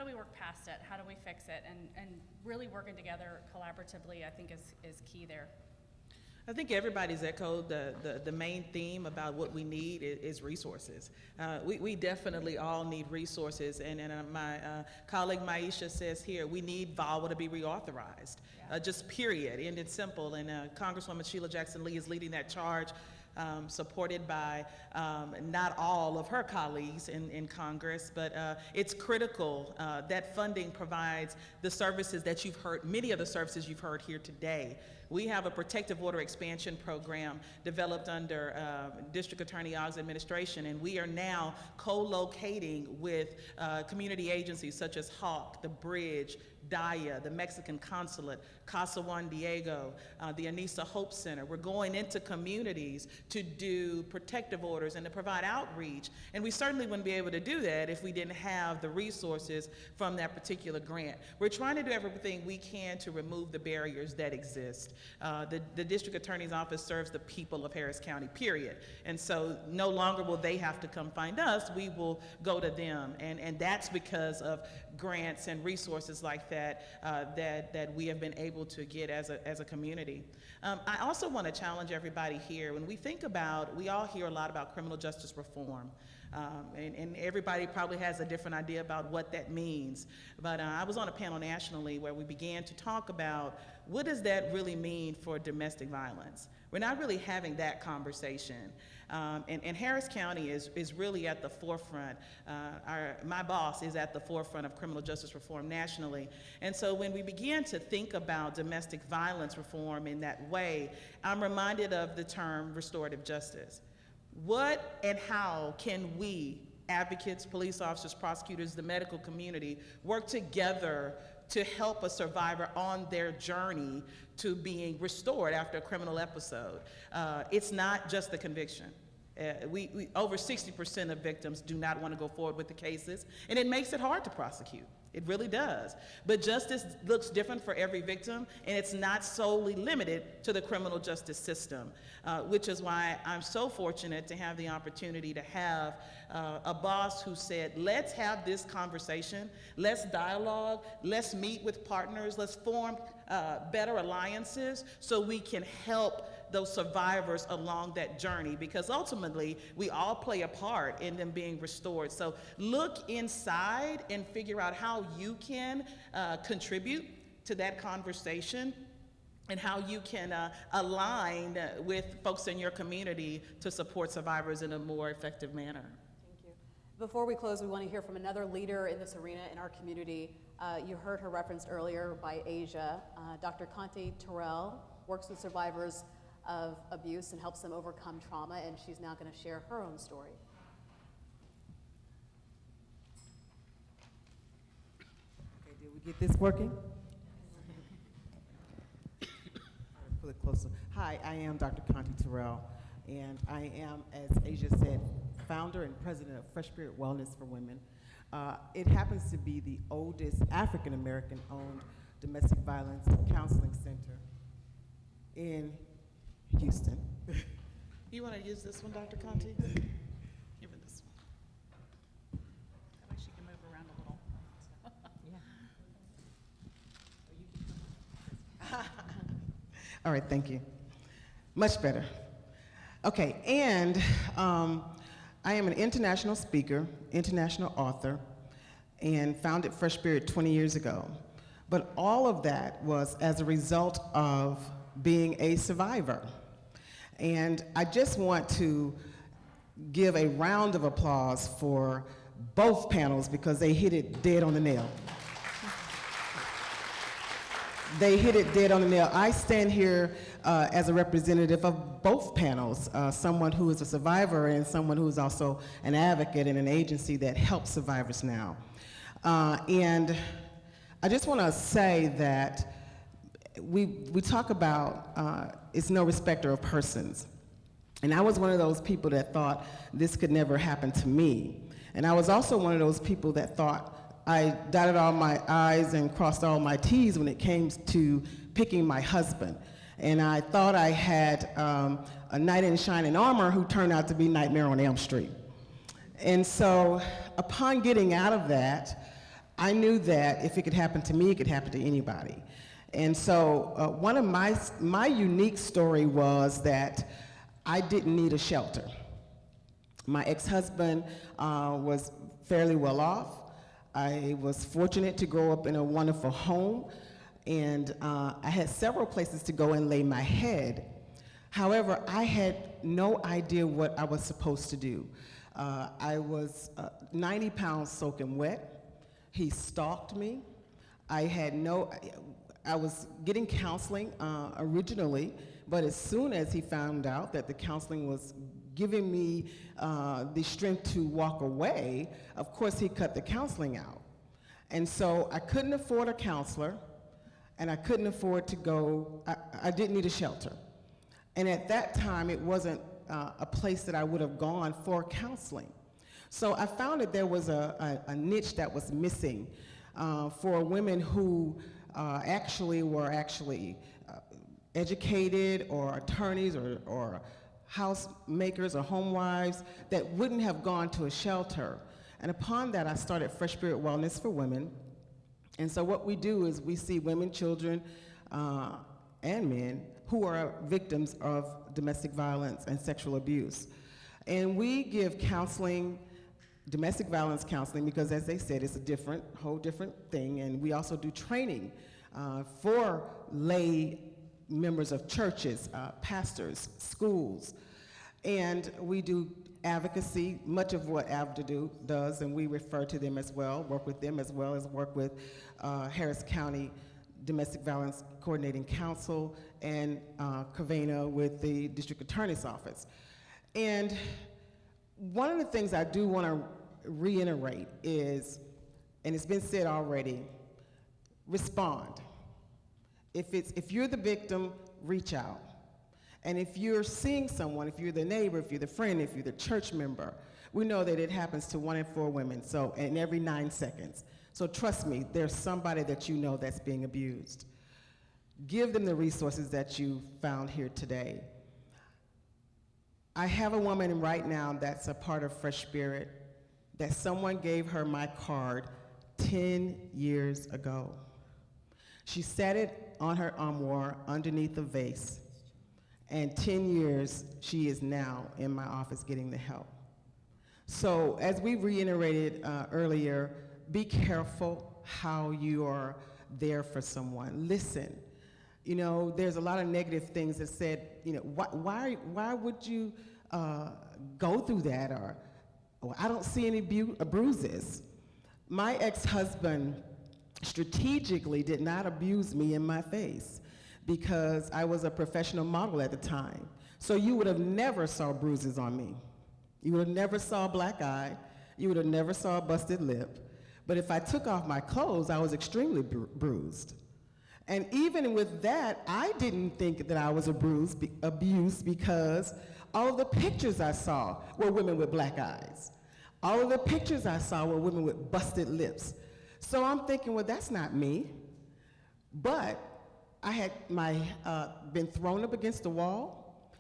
we work past it, how do we fix it, and really working together collaboratively I think is key there. I think everybody's echoed the main theme about what we need is resources. We definitely all need resources, and my colleague Maisha says here, we need VAWA to be reauthorized, just period, end it simple. And Congresswoman Sheila Jackson Lee is leading that charge, supported by not all of her colleagues in Congress, but it's critical. That funding provides the services that you've heard, many of the services you've heard here today. We have a protective order expansion program developed under District Attorney Ogg's administration, and we are now co-locating with community agencies such as Hawk, the Bridge, DAIA, the Mexican Consulate, Casa Juan Diego, the Anissa Hope Center. We're going into communities to do protective orders and to provide outreach, and we certainly wouldn't be able to do that if we didn't have the resources from that particular grant. We're trying to do everything we can to remove the barriers that exist. The District Attorney's Office serves the people of Harris County, period, and so no longer will they have to come find us, we will go to them, and that's because of grants and resources like that that we have been able to get as a community. I also want to challenge everybody here. When we think about, we all hear a lot about criminal justice reform, and everybody probably has a different idea about what that means. But I was on a panel nationally where we began to talk about what does that really mean for domestic violence. We're not really having that conversation. And Harris County is really at the forefront. My boss is at the forefront of criminal justice reform nationally. And so when we begin to think about domestic violence reform in that way, I'm reminded of the term restorative justice. What and how can we, advocates, police officers, prosecutors, the medical community, work together to help a survivor on their journey to being restored after a criminal episode? It's not just the conviction. Over 60% of victims do not want to go forward with the cases, and it makes it hard to prosecute. It really does. But justice looks different for every victim, and it's not solely limited to the criminal justice system, which is why I'm so fortunate to have the opportunity to have a boss who said, let's have this conversation, let's dialogue, let's meet with partners, let's form better alliances so we can help those survivors along that journey, because ultimately we all play a part in them being restored. So look inside and figure out how you can contribute to that conversation and how you can align with folks in your community to support survivors in a more effective manner. Thank you. Before we close, we want to hear from another leader in this arena in our community. You heard her referenced earlier by Asia. Dr. Conti Terrell works with survivors of abuse and helps them overcome trauma, and she's now going to share her own story. Okay, did we get this working? Pull it closer. Hi, I am Dr. Conti Terrell, and I am, as Asia said, founder and president of Fresh Spirit Wellness for Women. It happens to be the oldest African-American owned domestic violence counseling center in Houston. You want to use this one, Dr. Conti? Give her this one. That way she can move around a little. All right, thank you. Much better. Okay, and I am an international speaker, international author, and founded Fresh Spirit 20 years ago. But all of that was as a result of being a survivor. And I just want to give a round of applause for both panels because they hit it dead on the nail. They hit it dead on the nail. I stand here as a representative of both panels, someone who is a survivor and someone who is also an advocate in an agency that helps survivors now. And I just want to say that we talk about it's no respecter of persons. And I was one of those people that thought this could never happen to me. And I was also one of those people that thought I dotted all my I's and crossed all my T's when it came to picking my husband. And I thought I had a knight in shining armor who turned out to be Nightmare on Elm Street. And so upon getting out of that, I knew that if it could happen to me, it could happen to anybody. And so one of my unique story was that I didn't need a shelter. My ex-husband was fairly well off. I was fortunate to grow up in a wonderful home, and I had several places to go and lay my head. However, I had no idea what I was supposed to do. I was 90 pounds soaking wet. He stalked me. I was getting counseling originally, but as soon as he found out that the counseling was giving me the strength to walk away, of course he cut the counseling out. And so I couldn't afford a counselor, and I couldn't afford to go, I didn't need a shelter. And at that time, it wasn't a place that I would have gone for counseling. So I found that there was a niche that was missing for women who were educated or attorneys or housemakers or home wives that wouldn't have gone to a shelter. And upon that, I started Fresh Spirit Wellness for Women. And so what we do is we see women, children, and men who are victims of domestic violence and sexual abuse. And we give counseling, domestic violence counseling, because as they said, it's a whole different thing. And we also do training for lay members of churches, pastors, schools. And we do advocacy, much of what AVDA does, and we refer to them as well, work with them as well as work with Harris County Domestic Violence Coordinating Council and Carvana with the District Attorney's Office. And one of the things I do want to reiterate is, and it's been said already, respond. If you're the victim, reach out. And if you're seeing someone, if you're the neighbor, if you're the friend, if you're the church member, we know that it happens to 1 in 4 women, so in every 9 seconds. So trust me, there's somebody that you know that's being abused. Give them the resources that you found here today. I have a woman right now that's a part of Fresh Spirit that someone gave her my card 10 years ago. She set it on her armoire underneath a vase. And 10 years, she is now in my office getting the help. So as we reiterated earlier, be careful how you are there for someone. Listen. You know, there's a lot of negative things that said, you know, why would you go through that? Or I don't see any bruises. My ex-husband strategically did not abuse me in my face, because I was a professional model at the time. So you would have never saw bruises on me. You would have never saw a black eye. You would have never saw a busted lip. But if I took off my clothes, I was extremely bruised. And even with that, I didn't think that I was abused because all of the pictures I saw were women with black eyes. All of the pictures I saw were women with busted lips. So I'm thinking, well, that's not me. But I had been thrown up against the wall,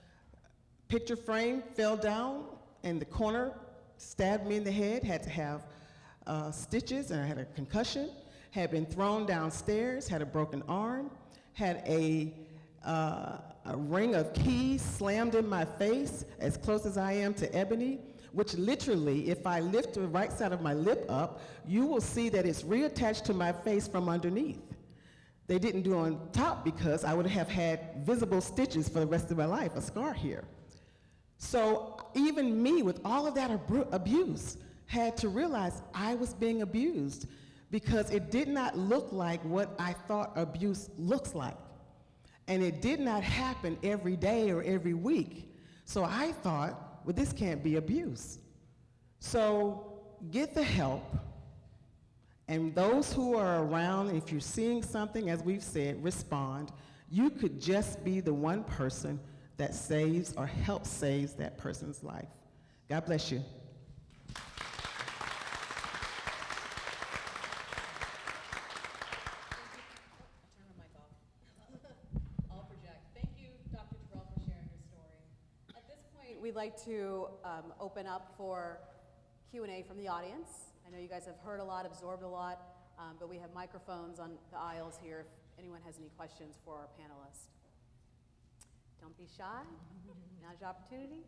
picture frame fell down, and the corner stabbed me in the head, had to have stitches, and I had a concussion, had been thrown downstairs, had a broken arm, had a a ring of keys slammed in my face, as close as I am to ebony, which literally, if I lift the right side of my lip up, you will see that it's reattached to my face from underneath. They didn't do on top because I would have had visible stitches for the rest of my life, a scar here. So even me, with all of that abuse, had to realize I was being abused because it did not look like what I thought abuse looks like. And it did not happen every day or every week. So I thought, well, this can't be abuse. So get the help. And those who are around, if you're seeing something, as we've said, respond. You could just be the one person that saves or helps saves that person's life. God bless you. We'd like to open up for Q&A from the audience. I know you guys have heard a lot, absorbed a lot, but we have microphones on the aisles here if anyone has any questions for our panelists. Don't be shy. Now's your opportunity.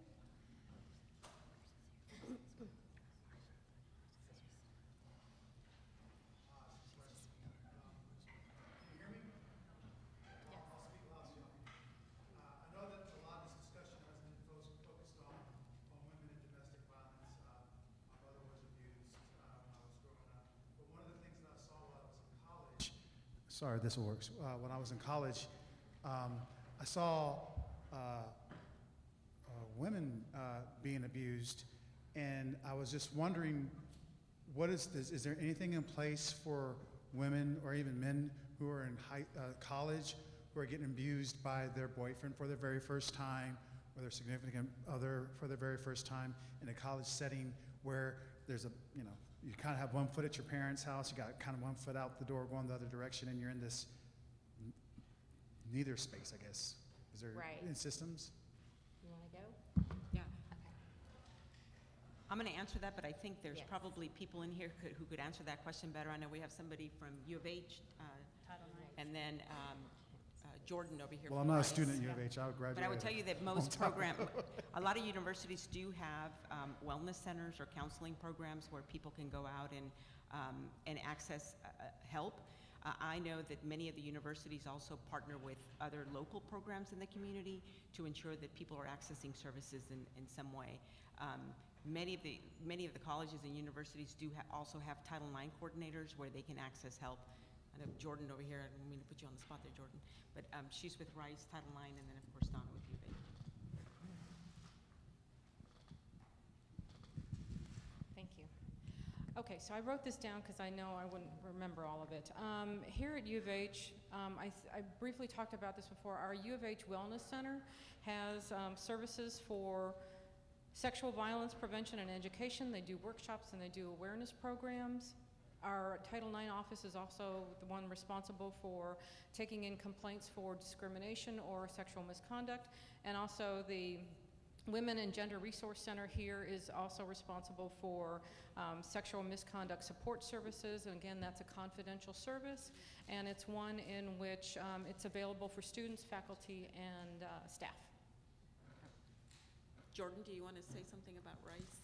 Sorry, this works. When I was in college, I saw women being abused, and I was just wondering, what is this? Is there anything in place for women or even men who are in college who are getting abused by their boyfriend for their very first time, or their significant other for their very first time in a college setting where there's a, you kind of have one foot at your parents' house, you got kind of one foot out the door going the other direction, and you're in this neither space, I guess. Is there in systems? You want to go? Yeah. Okay. I'm going to answer that, but I think there's probably people in here who could answer that question better. I know we have somebody from U of H, and then Jordan over here. Well, I'm not a student at U of H. I would graduate. But I would tell you that most a lot of universities do have wellness centers or counseling programs where people can go out and access help. I know that many of the universities also partner with other local programs in the community to ensure that people are accessing services in some way. Many of the colleges and universities do also have Title IX coordinators where they can access help. I know Jordan over here, I don't mean to put you on the spot there, Jordan, but she's with Rice, Title IX, and then of course Donna with U of H. Thank you. Okay, so I wrote this down because I know I wouldn't remember all of it. Here at U of H, I briefly talked about this before. Our U of H Wellness Center has services for sexual violence prevention and education. They do workshops and they do awareness programs. Our Title IX office is also the one responsible for taking in complaints for discrimination or sexual misconduct, and also the Women and Gender Resource Center here is also responsible for sexual misconduct support services, and again, that's a confidential service, and it's one in which it's available for students, faculty, and staff. Jordan, do you want to say something about Rice?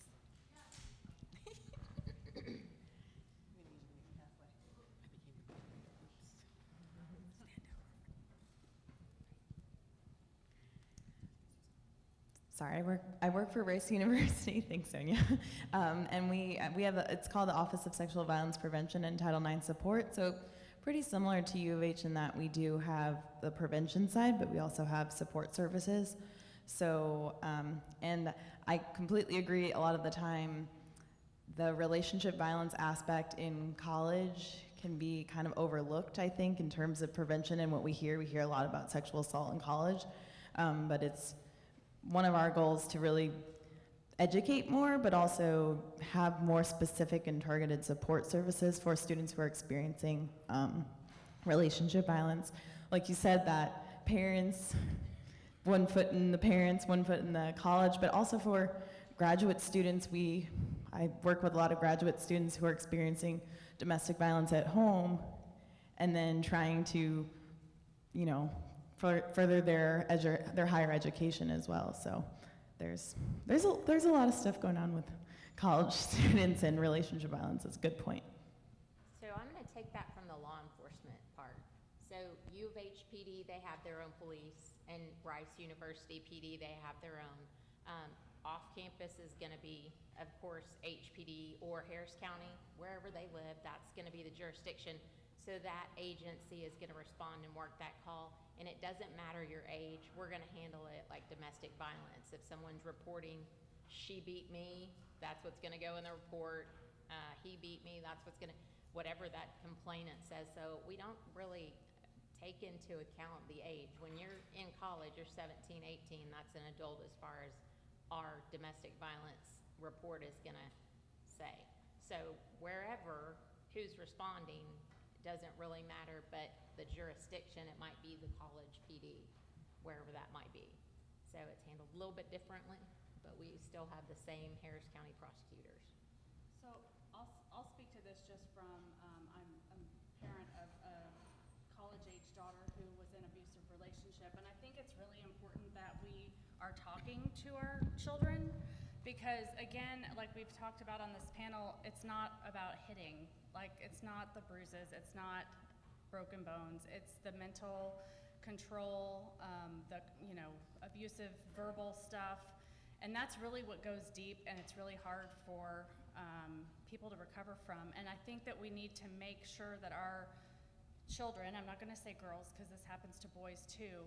Sorry, I work for Rice University. Thanks, Sonia. And we have it's called the Office of Sexual Violence Prevention and Title IX Support. So pretty similar to U of H in that we do have the prevention side, but we also have support services. So and I completely agree. A lot of the time, the relationship violence aspect in college can be kind of overlooked, I think, in terms of prevention and what we hear. We hear a lot about sexual assault in college, but it's one of our goals to really educate more, but also have more specific and targeted support services for students who are experiencing relationship violence. Like you said, that parents, one foot in the parents, one foot in the college, but also for graduate students. I work with a lot of graduate students who are experiencing domestic violence at home and then trying to, further their higher education as well. So there's a lot of stuff going on with college students and relationship violence. That's a good point. So I'm going to take that from the law enforcement part. So U of H PD, they have their own police, and Rice University PD, they have their own. Off campus is going to be, of course, HPD or Harris County, wherever they live, that's going to be the jurisdiction. So that agency is going to respond and work that call. And it doesn't matter your age, we're going to handle it like domestic violence. If someone's reporting, she beat me, that's what's going to go in the report. He beat me, that's what's going to, whatever that complainant says. So we don't really take into account the age. When you're in college, you're 17, 18, that's an adult as far as our domestic violence report is going to say. So wherever, who's responding, doesn't really matter, but the jurisdiction, it might be the college PD, wherever that might be. So it's handled a little bit differently, but we still have the same Harris County prosecutors. So I'll speak to this just from, I'm a parent of a college-age daughter who was in an abusive relationship, and I think it's really important that we are talking to our children, because again, like we've talked about on this panel, it's not about hitting. Like, it's not the bruises, it's not broken bones, it's the mental control, the abusive verbal stuff, and that's really what goes deep, and it's really hard for people to recover from. And I think that we need to make sure that our children, I'm not going to say girls because this happens to boys too,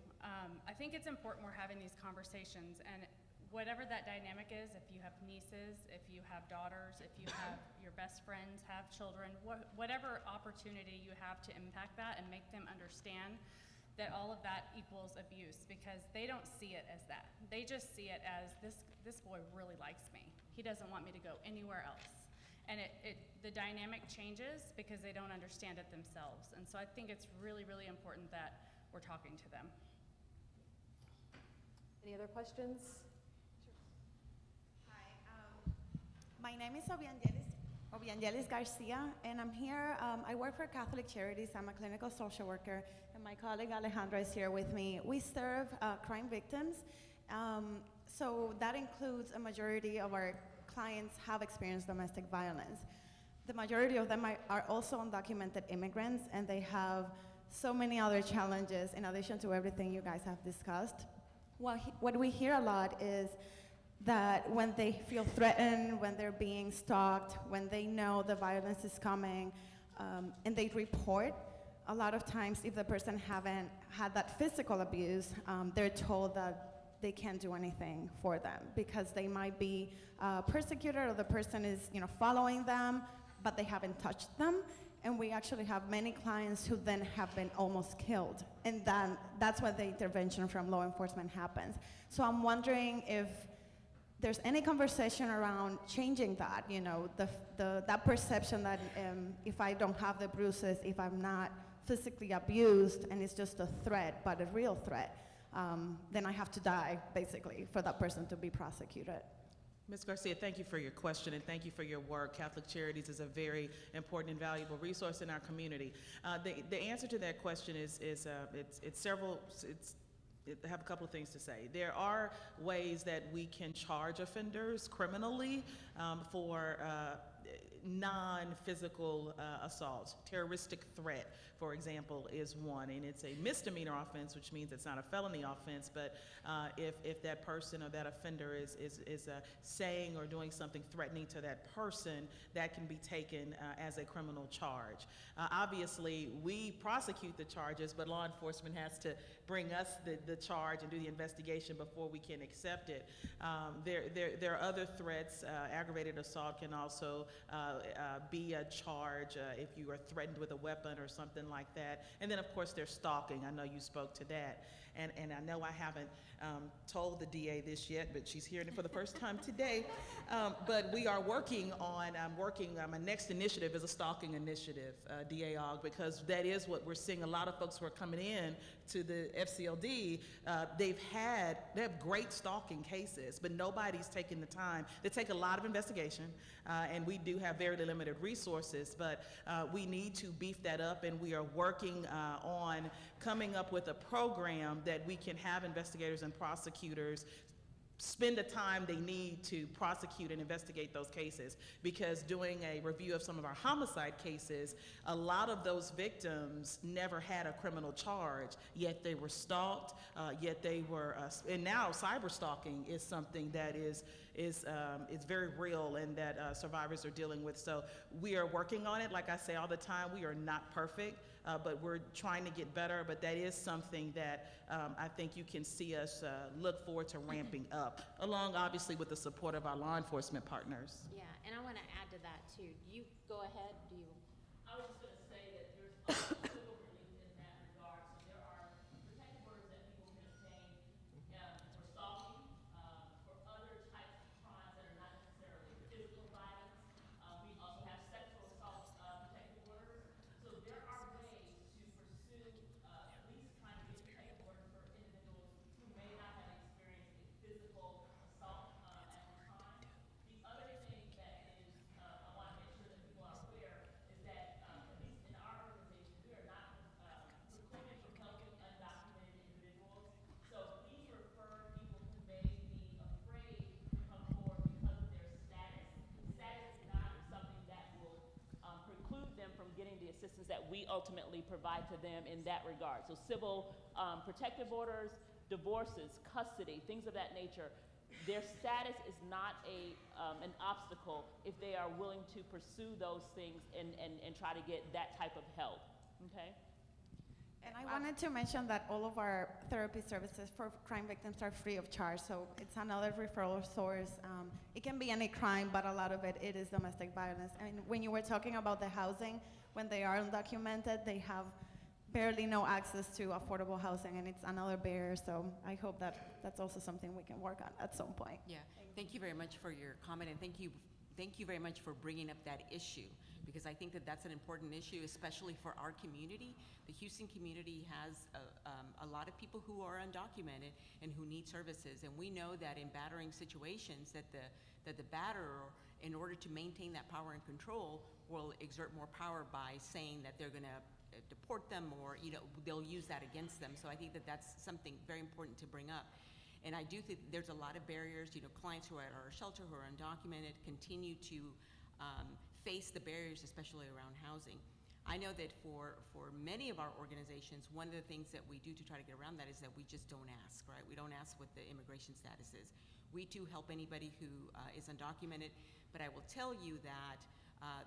I think it's important we're having these conversations, and whatever that dynamic is, if you have nieces, if you have daughters, if you have your best friends have children, whatever opportunity you have to impact that and make them understand that all of that equals abuse, because they don't see it as that. They just see it as this boy really likes me. He doesn't want me to go anywhere else. And the dynamic changes because they don't understand it themselves. And so I think it's really, really important that we're talking to them. Any other questions? My name is Obiangelis Garcia, and I'm here. I work for Catholic Charities. I'm a clinical social worker, and my colleague Alejandra is here with me. We serve crime victims, so that includes a majority of our clients have experienced domestic violence. The majority of them are also undocumented immigrants, and they have so many other challenges in addition to everything you guys have discussed. What we hear a lot is that when they feel threatened, when they're being stalked, when they know the violence is coming, and they report, a lot of times if the person haven't had that physical abuse, they're told that they can't do anything for them because they might be persecuted, or the person is following them, but they haven't touched them. And we actually have many clients who then have been almost killed. And then that's when the intervention from law enforcement happens. So I'm wondering if there's any conversation around changing that, that perception that if I don't have the bruises, if I'm not physically abused and it's just a threat, but a real threat, then I have to die, basically, for that person to be prosecuted. Ms. Garcia, thank you for your question and thank you for your work. Catholic Charities is a very important and valuable resource in our community. The answer to that question is I have a couple of things to say. There are ways that we can charge offenders criminally for non-physical assaults. Terroristic threat, for example, is one, and it's a misdemeanor offense, which means it's not a felony offense, but if that person or that offender is saying or doing something threatening to that person, that can be taken as a criminal charge. Obviously, we prosecute the charges, but law enforcement has to bring us the charge and do the investigation before we can accept it. There are other threats. Aggravated assault can also be a charge if you are threatened with a weapon or something like that. And then, of course, there's stalking. I know you spoke to that. And I know I haven't told the DA this yet, but she's hearing it for the first time today. But we are working on, my next initiative is a stalking initiative, DA Ogg, because that is what we're seeing. A lot of folks who are coming in to the FCLD, they have great stalking cases, but nobody's taking the time. They take a lot of investigation, and we do have very limited resources, but we need to beef that up, and we are working on coming up with a program that we can have investigators and prosecutors spend the time they need to prosecute and investigate those cases. Because doing a review of some of our homicide cases, a lot of those victims never had a criminal charge, yet they were stalked, yet they were, and now cyber stalking is something that is very real and that survivors are dealing with. So we are working on it. Like I say all the time, we are not perfect, but we're trying to get better. But that is something that I think you can see us look forward to ramping up, along obviously with the support of our law enforcement partners. Yeah, and I want to add to that too. You go ahead. Do you? I was just going to say that there's also civil relief in that regard. So there are protective orders that people can obtain for stalking, for other types of crimes that are not necessarily physical violence. We also have sexual assault protective orders. So there are ways to pursue at least trying to get protective orders for individuals who may not have experienced a physical assault at the time. The other thing that is, I want to make sure that people are aware, is that at least in our organization, we are not precluded from helping undocumented individuals. So please refer people who may be afraid to come forward because of their status. Status is not something that will preclude them from getting the assistance that we ultimately provide to them in that regard. So civil protective orders, divorces, custody, things of that nature, their status is not an obstacle if they are willing to pursue those things and try to get that type of help, okay? And I wanted to mention that all of our therapy services for crime victims are free of charge, so it's another referral source. It can be any crime, but a lot of it is domestic violence. And when you were talking about the housing, when they are undocumented, they have barely no access to affordable housing, and it's another barrier, so I hope that that's also something we can work on at some point. Yeah, thank you very much for your comment, and thank you very much for bringing up that issue, because I think that that's an important issue, especially for our community. The Houston community has a lot of people who are undocumented and who need services, and we know that in battering situations that the batterer, in order to maintain that power and control, will exert more power by saying that they're going to deport them, or they'll use that against them. So I think that that's something very important to bring up. And I do think there's a lot of barriers. Clients who are at our shelter who are undocumented continue to face the barriers, especially around housing. I know that for many of our organizations, one of the things that we do to try to get around that is that we just don't ask, right? We don't ask what the immigration status is. We too help anybody who is undocumented, but I will tell you that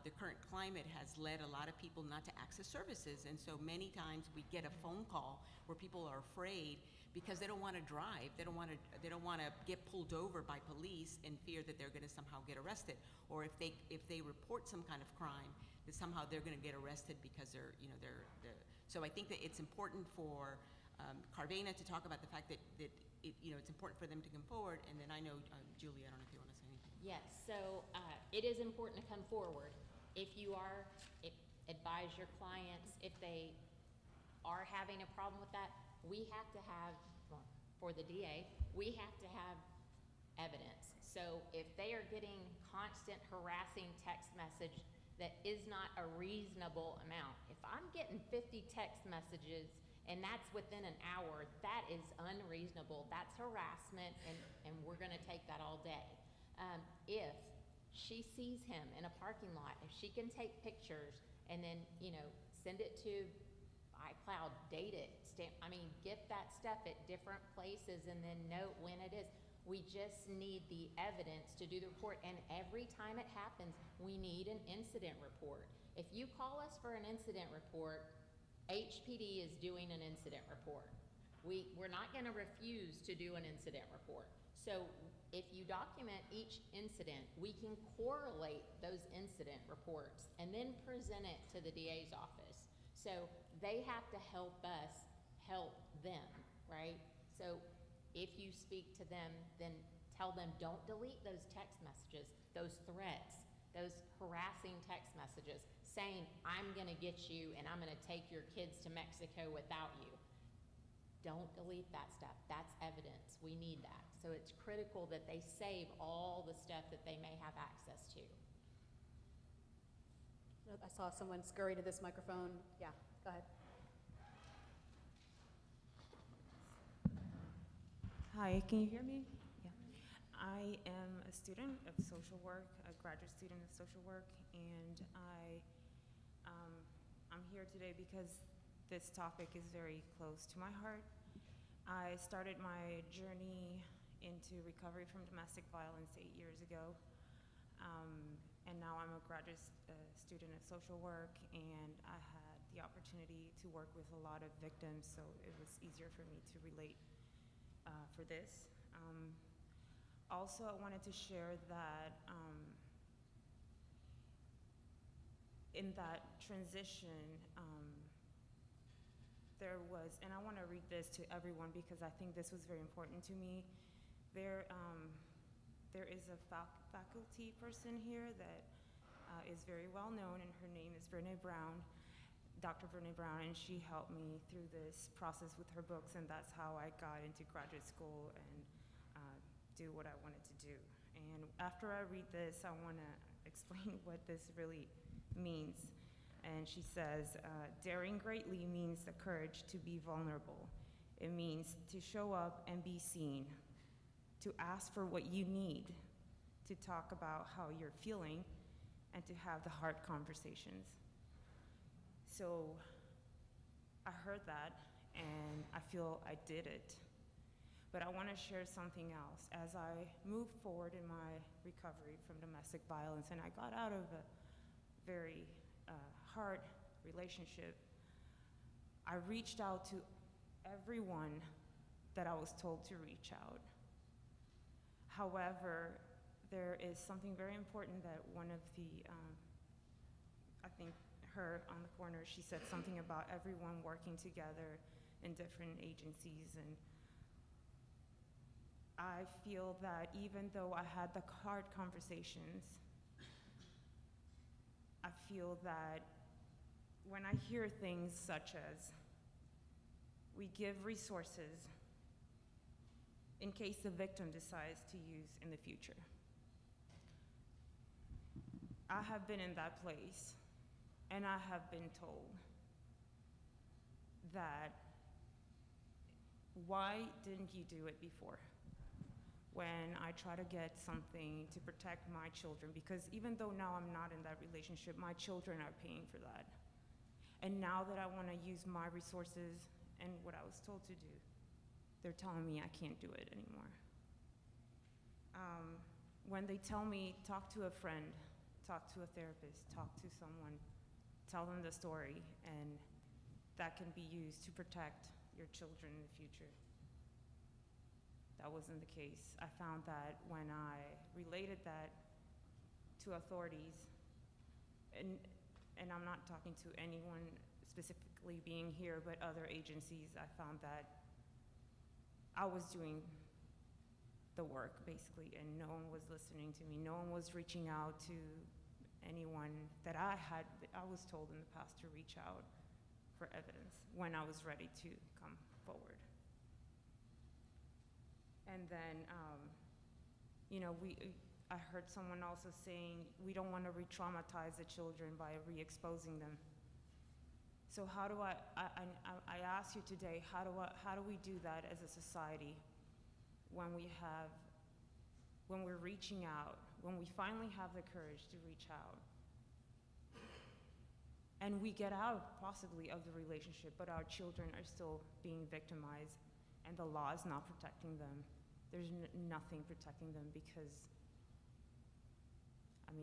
the current climate has led a lot of people not to access services, and so many times we get a phone call where people are afraid because they don't want to drive, they don't want to get pulled over by police in fear that they're going to somehow get arrested, or if they report some kind of crime, that somehow they're going to get arrested because they're. So I think that it's important for Carvana to talk about the fact that it's important for them to come forward, and then I know Julie, I don't know if you want to say anything. Yes, so it is important to come forward. If advise your clients, if they are having a problem with that, we have to have, for the DA, we have to have evidence. So if they are getting constant harassing text message that is not a reasonable amount, if I'm getting 50 text messages and that's within an hour, that is unreasonable, that's harassment, and we're gonna take that all day. If she sees him in a parking lot, if she can take pictures and then, send it to iCloud, date it, get that stuff at different places and then note when it is. We just need the evidence to do the report, and every time it happens, we need an incident report. If you call us for an incident report, HPD is doing an incident report. We're not gonna refuse to do an incident report. So if you document each incident, we can correlate those incident reports and then present it to the DA's office. So they have to help us help them, right? So if you speak to them, then tell them don't delete those text messages, those threats, those harassing text messages saying, I'm gonna get you and I'm gonna take your kids to Mexico without you. Don't delete that stuff. That's evidence. We need that. So it's critical that they save all the stuff that they may have access to. I saw someone scurry to this microphone. Yeah, go ahead. Hi, can you hear me? Yeah. I am a student of social work, a graduate student of social work, and I'm here today because this topic is very close to my heart. I started my journey into recovery from domestic violence 8 years ago, and now I'm a graduate student of social work, and I had the opportunity to work with a lot of victims, so it was easier for me to relate for this. Also, I wanted to share that in that transition, there was, and I want to read this to everyone because I think this was very important to me. There is a faculty person here that is very well known, and her name is Brene Brown, Dr. Brene Brown, and she helped me through this process with her books, and that's how I got into graduate school and do what I wanted to do. And after I read this, I want to explain what this really means. And she says, daring greatly means the courage to be vulnerable. It means to show up and be seen, to ask for what you need, to talk about how you're feeling, and to have the hard conversations. So I heard that, and I feel I did it. But I want to share something else. As I moved forward in my recovery from domestic violence, and I got out of a very hard relationship, I reached out to everyone that I was told to reach out. However, there is something very important that one of the, I think her on the corner, she said something about everyone working together in different agencies, and I feel that even though I had the hard conversations, I feel that when I hear things such as, we give resources in case the victim decides to use in the future. I have been in that place, and I have been told that, why didn't you do it before? When I try to get something to protect my children, because even though now I'm not in that relationship, my children are paying for that. And now that I want to use my resources and what I was told to do, they're telling me I can't do it anymore. When they tell me, talk to a friend, talk to a therapist, talk to someone, tell them the story, and that can be used to protect your children in the future. That wasn't the case. I found that when I related that to authorities, and I'm not talking to anyone specifically being here, but other agencies, I found that I was doing the work, basically, and no one was listening to me. No one was reaching out to anyone that I was told in the past to reach out for evidence when I was ready to come forward. And then, I heard someone also saying, we don't want to re-traumatize the children by re-exposing them. So how do I ask you today, how do we do that as a society when we're reaching out, when we finally have the courage to reach out? And we get out possibly of the relationship, but our children are still being victimized, and the law is not protecting them. There's nothing protecting them because, I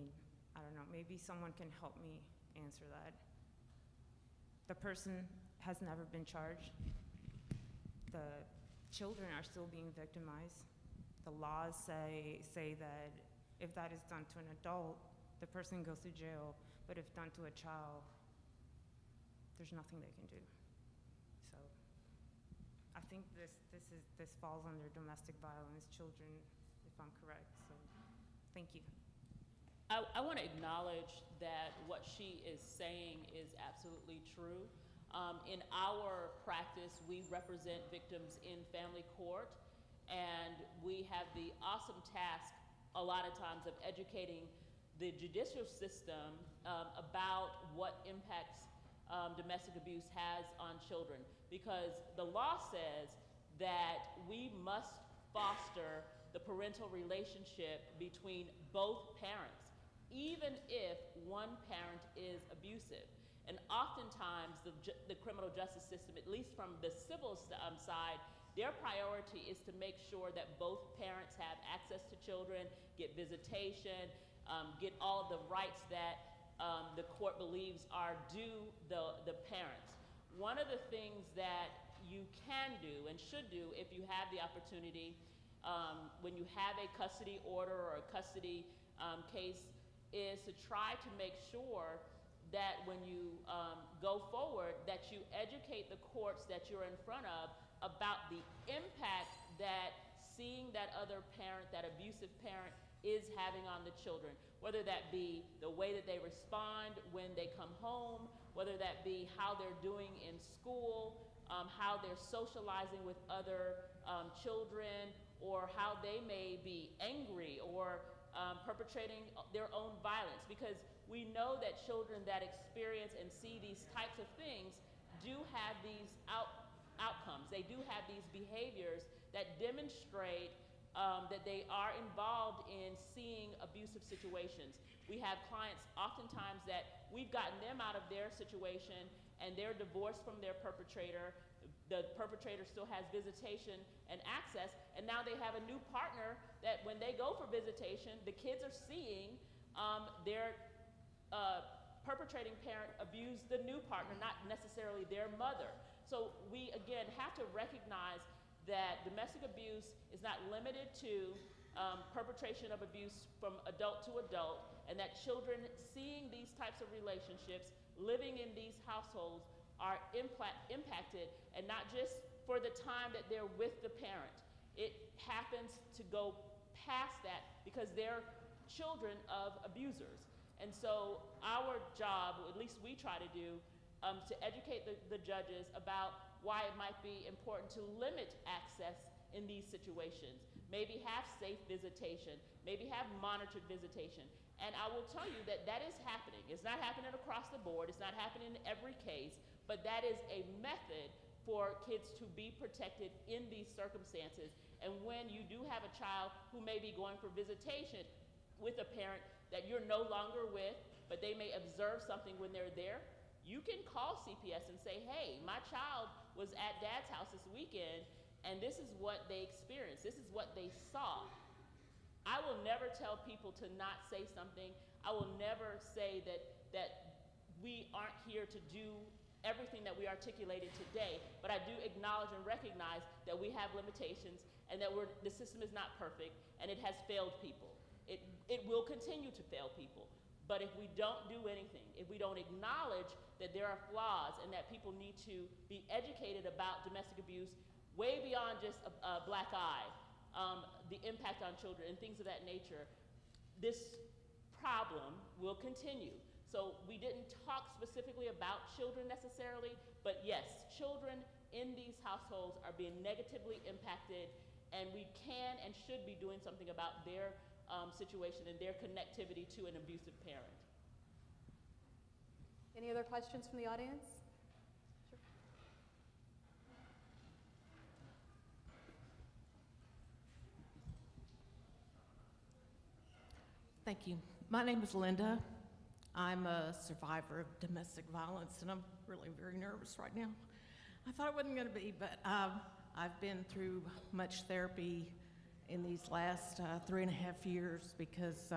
don't know, maybe someone can help me answer that. The person has never been charged. The children are still being victimized. The laws say that if that is done to an adult, the person goes to jail, but if done to a child, there's nothing they can do. So I think this falls under domestic violence, children, if I'm correct. So thank you. I want to acknowledge that what she is saying is absolutely true. In our practice, we represent victims in family court, and we have the awesome task a lot of times of educating the judicial system about what impacts domestic abuse has on children, because the law says that we must foster the parental relationship between both parents, even if one parent is abusive. And oftentimes the criminal justice system, at least from the civil side, their priority is to make sure that both parents have access to children, get visitation, get all of the rights that the court believes are due the parents. One of the things that you can do and should do if you have the opportunity, when you have a custody order or a custody case, is to try to make sure that when you go forward, that you educate the courts that you're in front of about the impact that seeing that other parent, that abusive parent, is having on the children, whether that be the way that they respond when they come home, whether that be how they're doing in school, how they're socializing with other children, or how they may be angry or perpetrating their own violence. Because we know that children that experience and see these types of things do have these outcomes. They do have these behaviors that demonstrate that they are involved in seeing abusive situations. We have clients oftentimes that we've gotten them out of their situation and they're divorced from their perpetrator. The perpetrator still has visitation and access, and now they have a new partner that when they go for visitation, the kids are seeing their perpetrating parent abuse the new partner, not necessarily their mother. So we, again, have to recognize that domestic abuse is not limited to perpetration of abuse from adult to adult, and that children seeing these types of relationships, living in these households, are impacted, and not just for the time that they're with the parent. It happens to go past that because they're children of abusers. And so our job, or at least we try to do, to educate the judges about why it might be important to limit access in these situations. Maybe have safe visitation, maybe have monitored visitation. And I will tell you that that is happening. It's not happening across the board, it's not happening in every case, but that is a method for kids to be protected in these circumstances. And when you do have a child who may be going for visitation with a parent that you're no longer with, but they may observe something when they're there, you can call CPS and say, hey, my child was at dad's house this weekend, and this is what they experienced. This is what they saw. I will never tell people to not say something. I will never say that we aren't here to do everything that we articulated today, but I do acknowledge and recognize that we have limitations and that the system is not perfect and it has failed people. It will continue to fail people. But if we don't do anything, if we don't acknowledge that there are flaws and that people need to be educated about domestic abuse way beyond just a black eye, the impact on children and things of that nature, this problem will continue. So we didn't talk specifically about children necessarily, but yes, children in these households are being negatively impacted, and we can and should be doing something about their situation and their connectivity to an abusive parent. Any other questions from the audience? Sure. Thank you. My name is Linda. I'm a survivor of domestic violence, and I'm really very nervous right now. I thought it wasn't going to be, but I've been through much therapy in these last 3.5 years because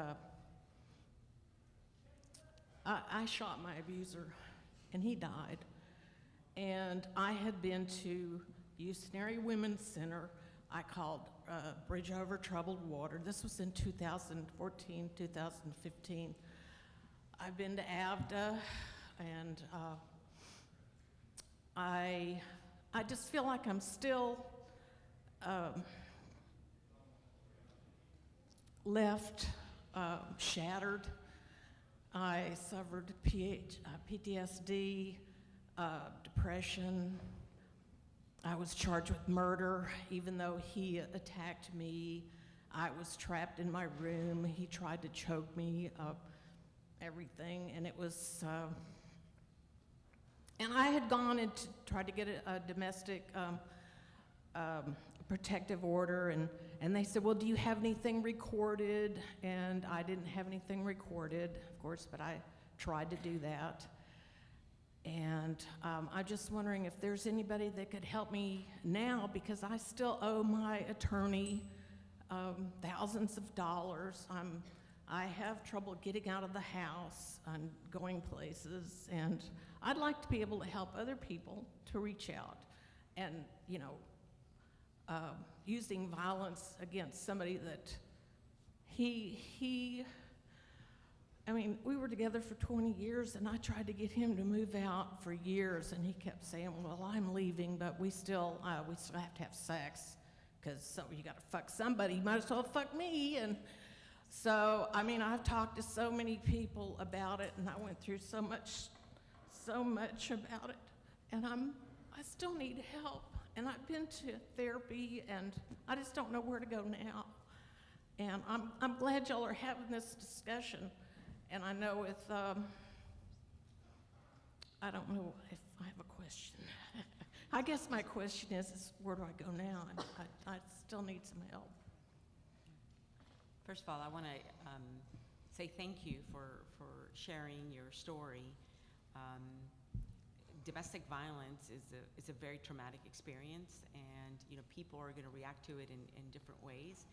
I shot my abuser, and he died. And I had been to Houston Area Women's Center. I called Bridge Over Troubled Water. This was in 2014, 2015. I've been to AVDA, and I just feel like I'm still left shattered. I suffered PTSD, depression. I was charged with murder, even though he attacked me. I was trapped in my room. He tried to choke me, everything, and it was, and I had gone and tried to get a domestic protective order, and they said, well, do you have anything recorded? And I didn't have anything recorded, of course, but I tried to do that. And I'm just wondering if there's anybody that could help me now, because I still owe my attorney thousands of dollars. I have trouble getting out of the house and going places, and I'd like to be able to help other people to reach out. And, you know, using violence against somebody that I mean, we were together for 20 years, and I tried to get him to move out for years, and he kept saying, well, I'm leaving, but we still have to have sex, because you got to fuck somebody, you might as well fuck me. And so, I mean, I've talked to so many people about it, and I went through so much about it, and I still need help. And I've been to therapy, and I just don't know where to go now. And I'm glad y'all are having this discussion. And I know I don't know if I have a question. I guess my question is where do I go now? And I still need some help. First of all, I want to say thank you for sharing your story. Domestic violence is a very traumatic experience, and you know, people are going to react to it in different ways.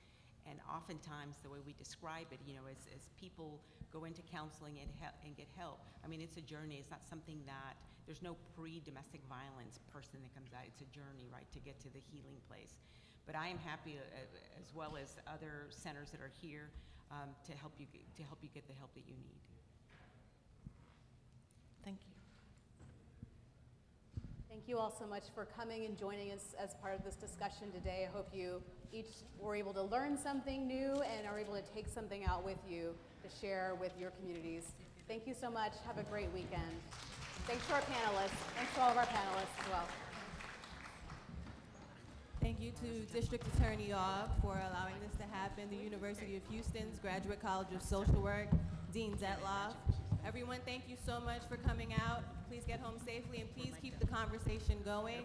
And oftentimes, the way we describe it, you know, as people go into counseling and get help, I mean, it's a journey. It's not something that, there's no pre-domestic violence person that comes out. It's a journey, right, to get to the healing place. But I am happy, as well as other centers that are here, to help you get the help that you need. Thank you. Thank you all so much for coming and joining us as part of this discussion today. I hope you each were able to learn something new and are able to take something out with you to share with your communities. Thank you so much. Have a great weekend. Thanks to our panelists. Thanks to all of our panelists as well. Thank you to District Attorney Ogg for allowing this to happen, the University of Houston's Graduate College of Social Work, Dean Zetloff. Everyone, thank you so much for coming out. Please get home safely, and please keep the conversation going.